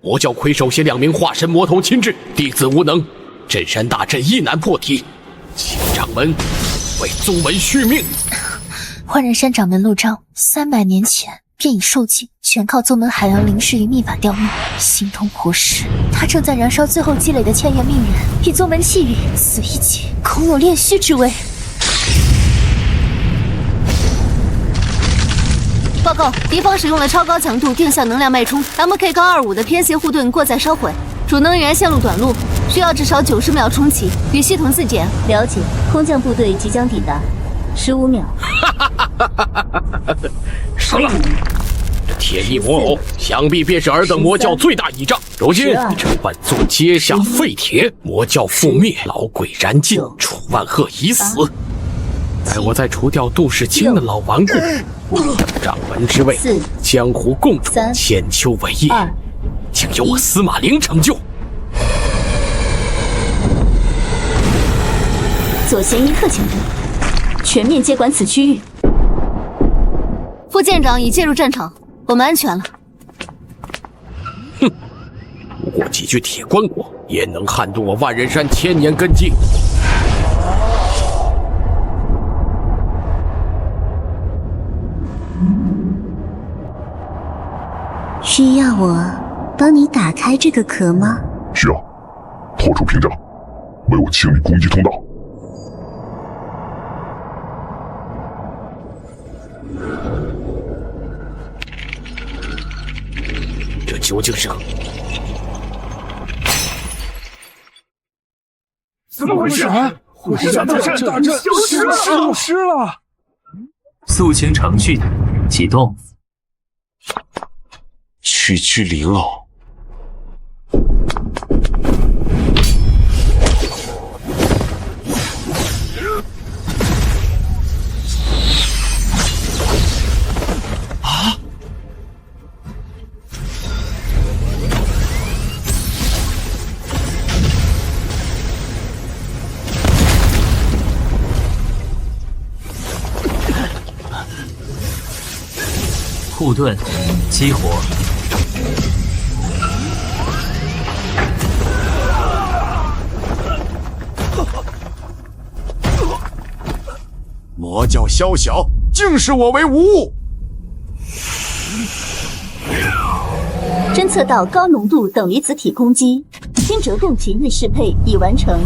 魔教魁首携2名化神魔头亲至，弟子无能，镇山大阵亦难破题，请掌门为宗门续命。万仞山掌门陆昭300年前便已受尽，全靠宗门海洋灵石与秘法雕灭，形同活尸。他正在燃烧最后积累的千元命元，以宗门气运，此一击恐有炼虚之危。报告，敌方使用了超高强度定向能量脉冲 ，MK 高25的偏斜护盾过载烧毁，主能源线路短路，需要至少90秒重启，与系统自检。了解，空降部队即将抵达，15秒。杀了！这天翼魔偶，想必便是尔等魔教最大倚仗。如今趁本座接下废铁，魔教覆灭，老鬼燃尽，楚万鹤已死。待我再除掉杜世清的老顽固，掌门之位，江湖共主，千秋伟业，请由我司马灵成就。左贤一特遣队，全面接管此区域。副舰长已介入战场，我们安全了。哼，不过几具铁棺椁也能撼动我万仞山千年根基。需要我帮你打开这个壳吗？需要，拖出屏障，为我清理攻击通道。这究竟是？怎么回事？护士大阵消失了！肃清程序，启动。区区灵偶，护盾激活。魔教宵小，竟视我为无物。侦测到高浓度等离子体攻击，新折动频率适配已完成。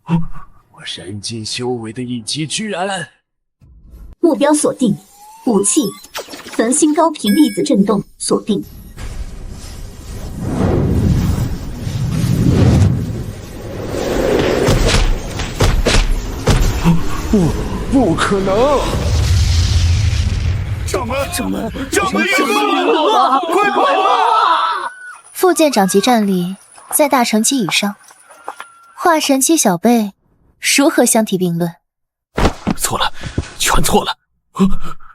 我神境修为的一击居然……目标锁定，武器焚心高频粒子震动锁定。不可能！掌门赢了！快跑啊！副舰长级战力在大成期以上，化神期小辈如何相提并论？错了，全错了！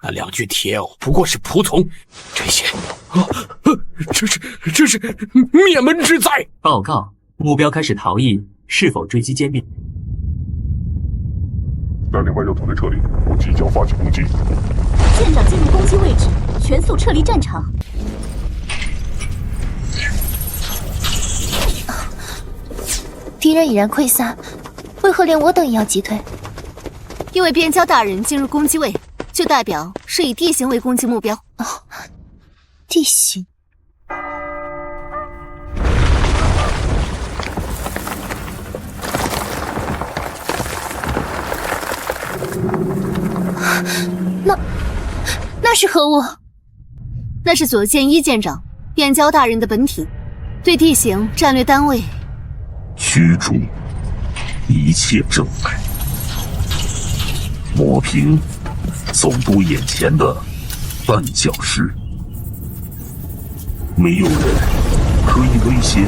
那2具铁偶不过是仆从，这些，这是灭门之灾！报告，目标开始逃逸，是否追击歼灭？带领外交团队撤离，我即将发起攻击。舰长进入攻击位置，全速撤离战场。敌人已然溃散，为何连我等也要击退？因为边疆大人进入攻击位，就代表是以地形为攻击目标。哦，地形。那是何物？那是左剑一舰长边疆大人的本体，对地形战略单位驱逐一切正脉，抹平总督眼前的绊脚石。没有人可以威胁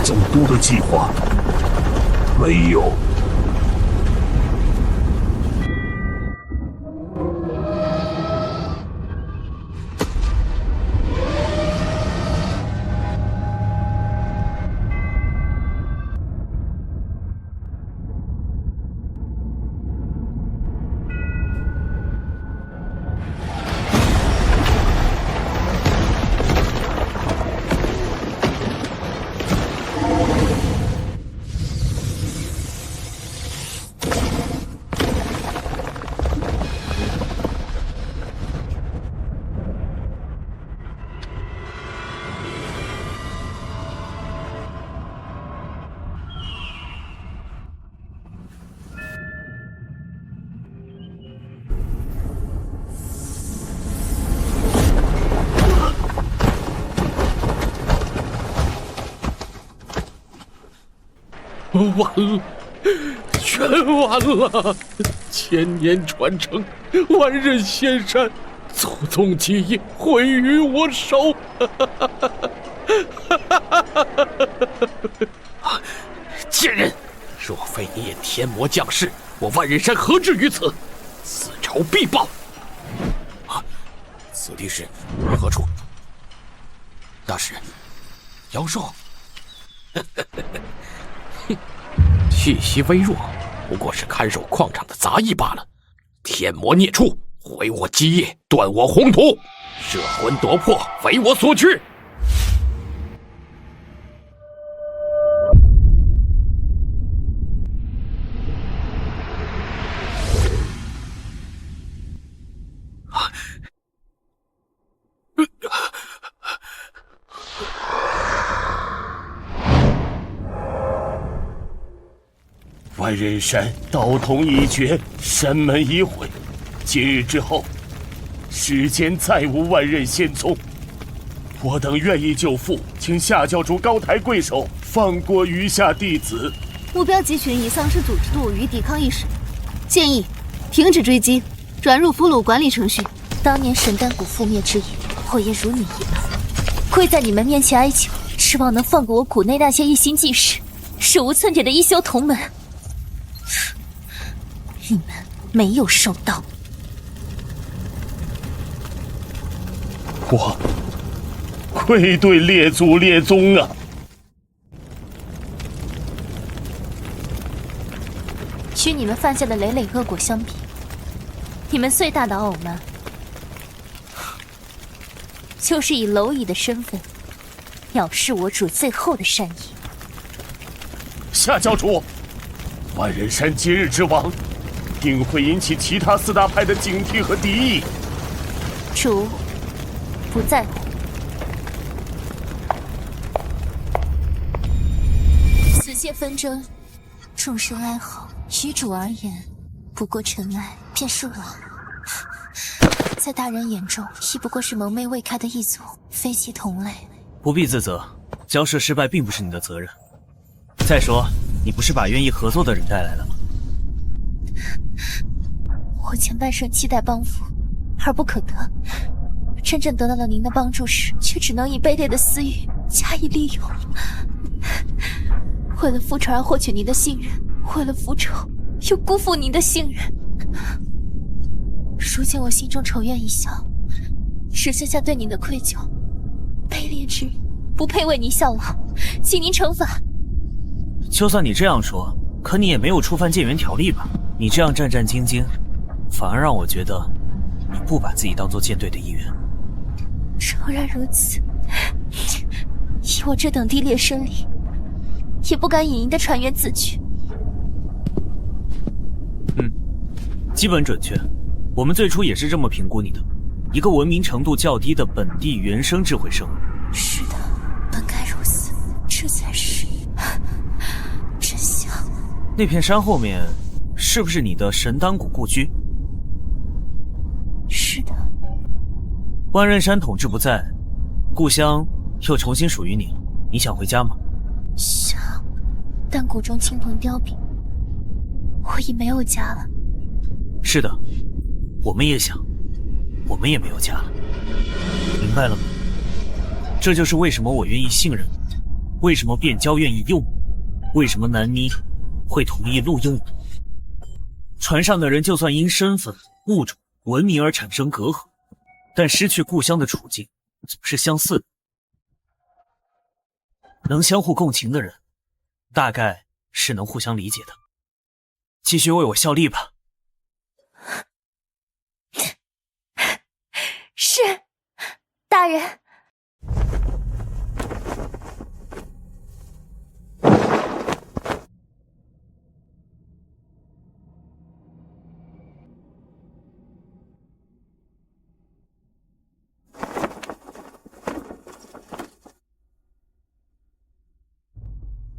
总督的计划，没有。完了，全完了！千年传承，万仞仙山，祖宗基业毁于我手！贱人！若非你演天魔降世，我万仞山何至于此？此仇必报！此地是何处？大师，妖兽，气息微弱，不过是看守矿场的杂役罢了。天魔孽畜，毁我基业，断我宏图，摄魂夺魄，为我所趋。万仞山道统已绝，山门已毁。今日之后，世间再无万仞仙宗。我等愿意救父，请夏教主高抬贵手，放过余下弟子。目标集群以丧尸组织度与抵抗意识，建议停止追击，转入俘虏管理程序。当年神丹谷覆灭之夜，我也如你一般，跪在你们面前哀求，指望能放过我谷内那些一心济世、手无寸铁的一休同门。你们没有收到。我愧对列祖列宗啊！与你们犯下的累累恶果相比，你们最大的傲慢，就是以蝼蚁的身份藐视我主最后的善意。夏教主，万仞山今日之亡，定会引起其他四大派的警惕和敌意。主不在乎。此界纷争，众生哀嚎，于主而言，不过尘埃，便是王。在大人眼中，亦不过是蒙昧未开的一族，非其同类。不必自责，交涉失败并不是你的责任。再说，你不是把愿意合作的人带来了吗？我前半生期待帮扶，而不可得。真正得到了您的帮助时，却只能以卑劣的私欲加以利用。为了复仇而获取您的信任，为了复仇又辜负您的信任。如今我心中仇怨已消，只剩下对您的愧疚。卑劣之人不配为您效劳，请您惩罚。就算你这样说，可你也没有触犯建元条例吧？你这样战战兢兢，反而让我觉得你不把自己当做舰队的一员。诚然如此，以我这等低劣生灵，也不敢以您的船员自居。基本准确。我们最初也是这么评估你的，一个文明程度较低的本地原生智慧生物。是的，本该如此，这才是真相。那片山后面是不是你的神丹谷故居？是的。万仞山统治不在，故乡又重新属于你了，你想回家吗？想，但谷中亲朋凋敝，我已没有家了。是的，我们也想，我们也没有家了，明白了吗？这就是为什么我愿意信任你，为什么变焦愿意用你，为什么南妮会同意录用你。船上的人就算因身份、物种、文明而产生隔阂，但失去故乡的处境总是相似的。能相互共情的人，大概是能互相理解的。继续为我效力吧。是，大人。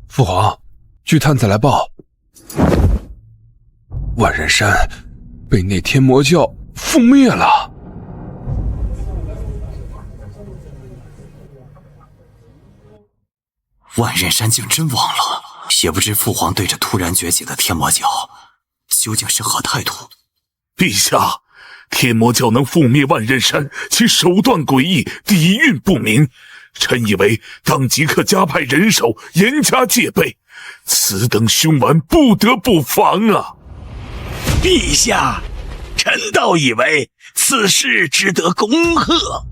父皇，据探子来报，万仞山被那天魔教覆灭了。万仞山竟真亡了，也不知父皇对着突然崛起的天魔教究竟是何态度。陛下，天魔教能覆灭万仞山，其手段诡异，底蕴不明。臣以为当即刻加派人手，严加戒备。此等凶顽，不得不防啊！陛下，臣倒以为此事值得恭贺。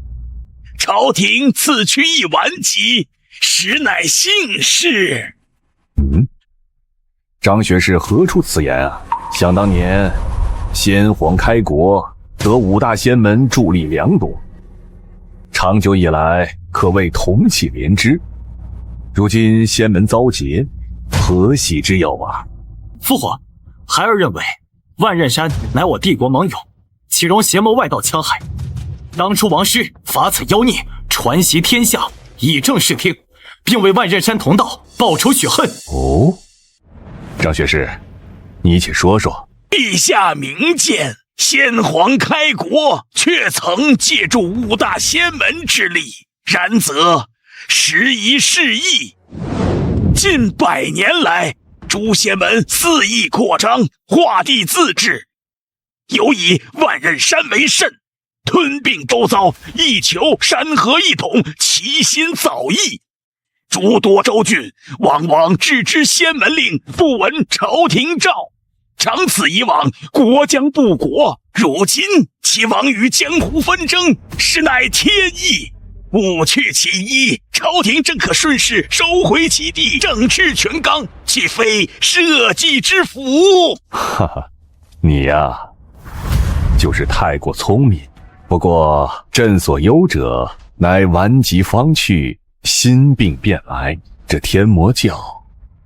朝廷赐躯一顽疾，实乃幸事。张学士何出此言啊？想当年，先皇开国，得5大仙门助力良多，长久以来可谓同气连枝。如今仙门遭劫，何喜之有啊？父皇，孩儿认为万仞山乃我帝国盟友，岂容邪魔外道戕害？当初王师伐此妖孽，传习天下，以正视听，并为万仞山同道报仇雪恨。哦，张学士，你且说说。陛下明鉴，先皇开国却曾借助5大仙门之力，然则时移世易。近100年来，诸仙门肆意扩张，画地自治，尤以万仞山为甚，吞并周遭，一求山河一统，齐心造诣。诸多州郡往往置之仙门令，不闻朝廷诏。长此以往，国将不国。如今其亡于江湖纷争，实乃天意。勿去其一，朝廷正可顺势收回其地，整治全纲，岂非社稷之福？哈哈，你呀，就是太过聪明。不过朕所忧者，乃顽疾方去，心病便来。这天魔教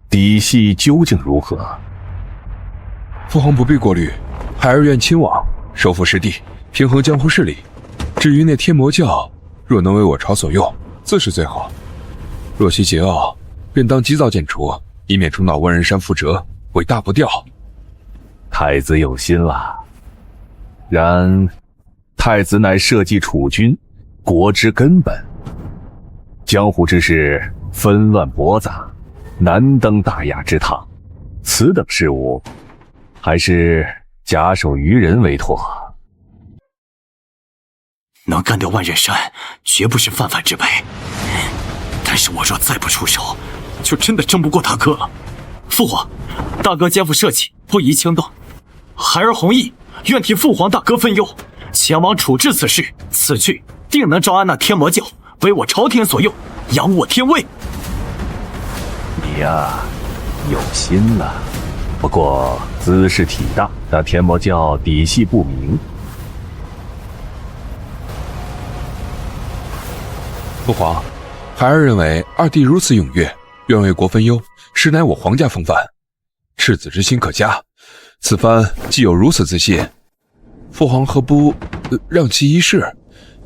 底细究竟如何？父皇不必过虑，孩儿愿亲往，收复失地，平衡江湖势力。至于那天魔教，若能为我朝所用，自是最好。若系桀骜，便当及早剪除，以免重蹈万仞山覆辙，尾大不掉。太子有心了。然太子乃社稷储君，国之根本。江湖之事纷乱驳杂，难登大雅之堂。此等事务，还是假手于人为妥。能干掉万仞山，绝不是泛泛之辈。但是我若再不出手，就真的争不过大哥了。父皇，大哥肩负社稷，不宜轻动。孩儿弘毅愿替父皇大哥分忧，前往处置此事。此去定能招安那天魔教，为我朝廷所用，扬我天威。你呀，有心了。不过兹事体大，那天魔教底细不明。父皇，孩儿认为二弟如此踊跃，愿为国分忧，实乃我皇家风范，赤子之心可嘉。此番既有如此自信，父皇何不让其一试，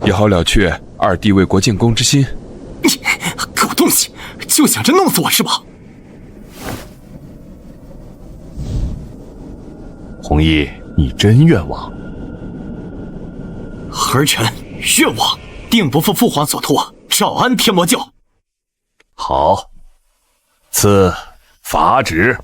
也好了却二弟为国建功之心。你狗东西，就想着弄死我是吧？弘毅，你真愿望？儿臣愿望，定不负父皇所托，招安天魔教。好，赐法旨。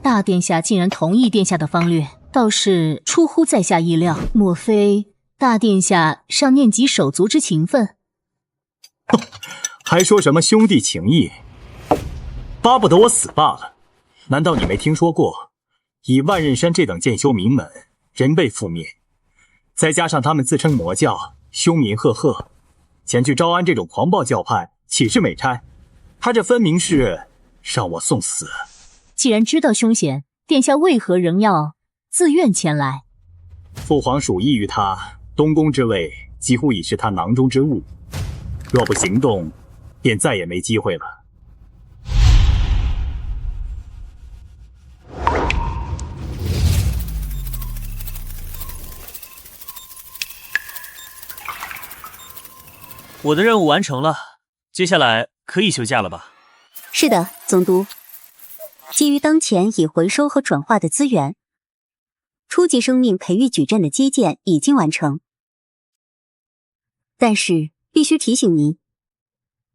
大殿下竟然同意殿下的方略，倒是出乎在下意料。莫非大殿下尚念及手足之情分？还说什么兄弟情谊，巴不得我死罢了。难道你没听说过，以万仞山这等剑修名门，人被覆灭，再加上他们自称魔教，凶名赫赫，前去招安这种狂暴教派，岂是美差？他这分明是让我送死。既然知道凶险，殿下为何仍要自愿前来？父皇属意于他，东宫之位几乎已是他囊中之物，若不行动，便再也没机会了。我的任务完成了，接下来可以休假了吧？是的，总督。基于当前已回收和转化的资源，初级生命培育矩阵的基建已经完成。但是必须提醒您，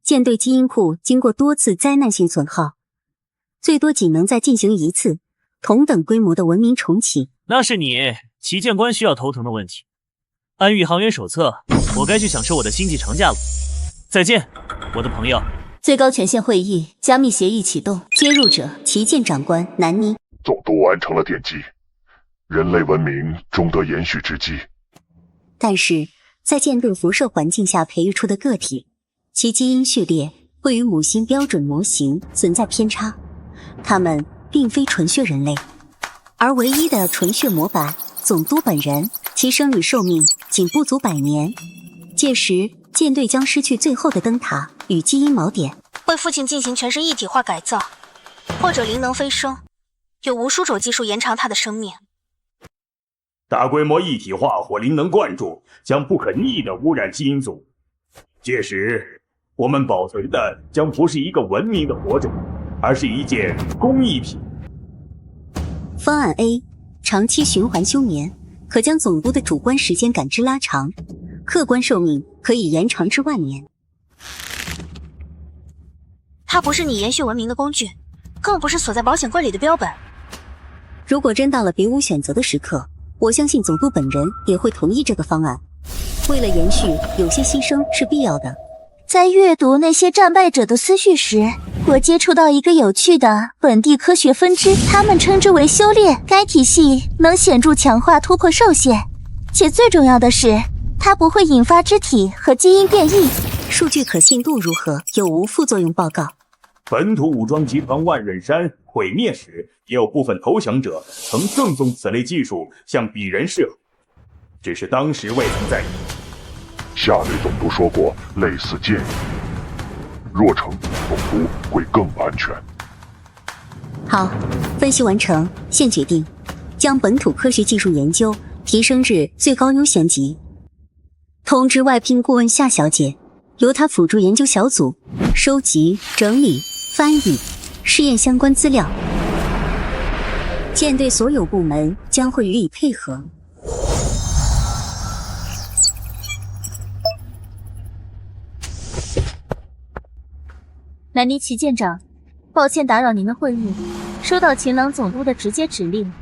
舰队基因库经过多次灾难性损耗，最多仅能再进行一次同等规模的文明重启。那是你旗舰官需要头疼的问题。按宇航员手册，我该去享受我的星际长假了。再见，我的朋友。最高权限会议，加密协议启动，接入者旗舰长官南妮。总督完成了奠基，人类文明终得延续之机。但是在舰队辐射环境下培育出的个体，其基因序列会与母星标准模型存在偏差，他们并非纯血人类，而唯一的纯血模板总督本人，其生理寿命仅不足100年，届时舰队将失去最后的灯塔与基因锚点。为父亲进行全身一体化改造，或者灵能飞升，有无数种技术延长他的生命。大规模一体化或灵能灌注将不可逆地污染基因组，届时我们保存的将不是一个文明的活种，而是一件工艺品。方案 A， 长期循环休眠，可将总督的主观时间感知拉长，客观寿命可以延长至10000年。它不是你延续文明的工具，更不是锁在保险柜里的标本。如果真到了别无选择的时刻，我相信总督本人也会同意这个方案。为了延续，有些牺牲是必要的。在阅读那些战败者的思绪时，我接触到一个有趣的本地科学分支，他们称之为修炼。该体系能显著强化突破受限，且最重要的是，它不会引发肢体和基因变异。数据可信度如何？有无副作用报告？本土武装集团万仞山毁灭时，也有部分投降者曾赠送此类技术向鄙人示好，只是当时未曾在意。夏雷总督说过类似建议，若成，总督会更安全。好，分析完成，现决定将本土科学技术研究提升至最高优先级。通知外聘顾问夏小姐，由她辅助研究小组收集、整理、翻译、试验相关资料。舰队所有部门将会予以配合。南尼奇舰长，抱歉打扰您的会议，收到秦朗总督的直接指令，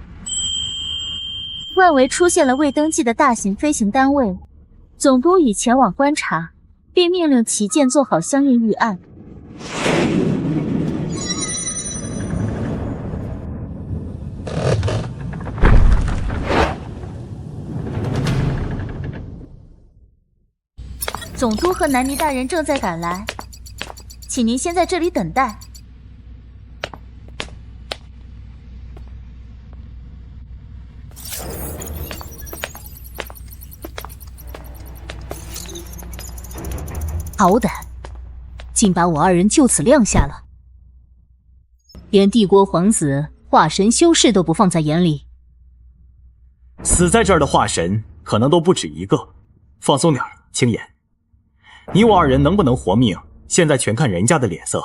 外围出现了未登记的大型飞行单位，总督已前往观察，并命令旗舰做好相应预案。总督和南尼大人正在赶来，请您先在这里等待。好胆，竟把我2人就此晾下了，连帝国皇子化神修士都不放在眼里。死在这儿的化神可能都不止一个，放松点儿，青岩。你我2人能不能活命，现在全看人家的脸色。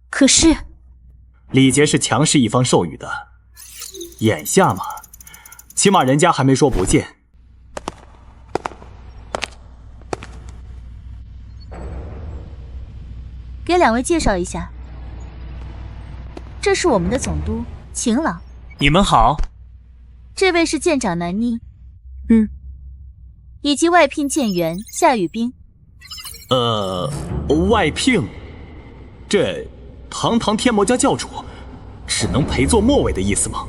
可是，李杰是强势一方授予的，眼下嘛，起码人家还没说不见。给2位介绍一下，这是我们的总督秦朗。你们好。这位是舰长南妮，以及外聘舰员夏雨冰。外聘？这堂堂天魔家教主，只能陪坐末尾的意思吗？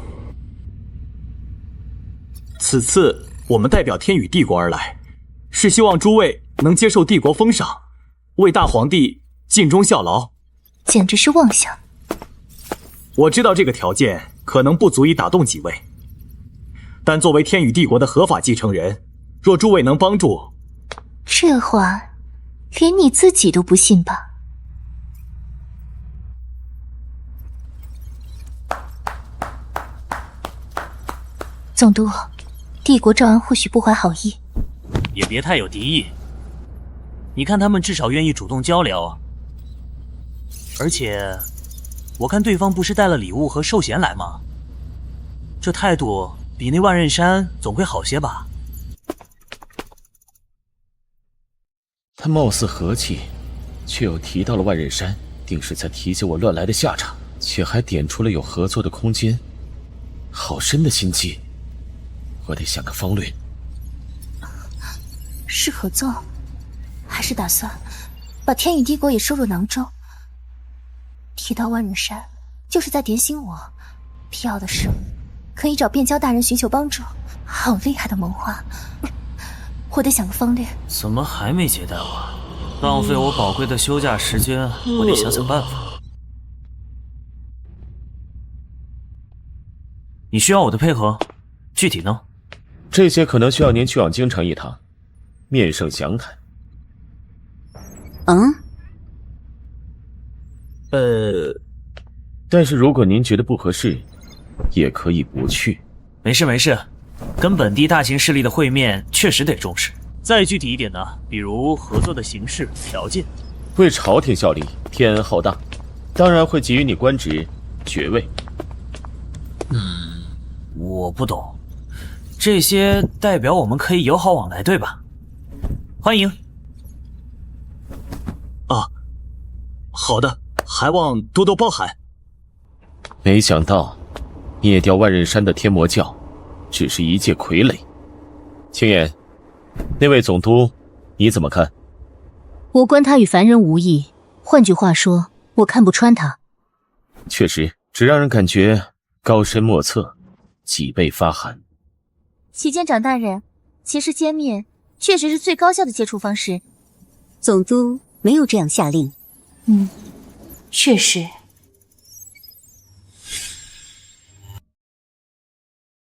此次我们代表天宇帝国而来，是希望诸位能接受帝国封赏，为大皇帝尽忠效劳。简直是妄想。我知道这个条件可能不足以打动几位，但作为天宇帝国的合法继承人，若诸位能帮助，这话连你自己都不信吧？总督，帝国赵安或许不怀好意，也别太有敌意。你看他们至少愿意主动交流啊。而且，我看对方不是带了礼物和寿衔来吗？这态度比那万仞山总会好些吧？他貌似和气，却又提到了万仞山，定是在提醒我乱来的下场，且还点出了有合作的空间。好深的心机，我得想个方略。是合作，还是打算把天宇帝国也收入囊中。提到万仞山，就是在点醒我，必要的时候可以找变焦大人寻求帮助。好厉害的谋划，我得想个方略。怎么还没接待我？浪费我宝贵的休假时间，我得想想办法。你需要我的配合，具体呢？这些可能需要您去往京城一趟，面圣详谈。但是如果您觉得不合适，也可以不去。没事没事，跟本地大型势力的会面确实得重视。再具体一点呢，比如合作的形式、条件。为朝廷效力，天恩浩荡，当然会给予你官职、爵位。我不懂，这些代表我们可以友好往来，对吧？欢迎。好的，还望多多包涵。没想到，灭掉万仞山的天魔教，只是一介傀儡。青眼，那位总督，你怎么看？我观他与凡人无异，换句话说，我看不穿他。确实，只让人感觉高深莫测，脊背发寒。齐监长大人，其实歼灭确实是最高效的接触方式。总督没有这样下令。确实。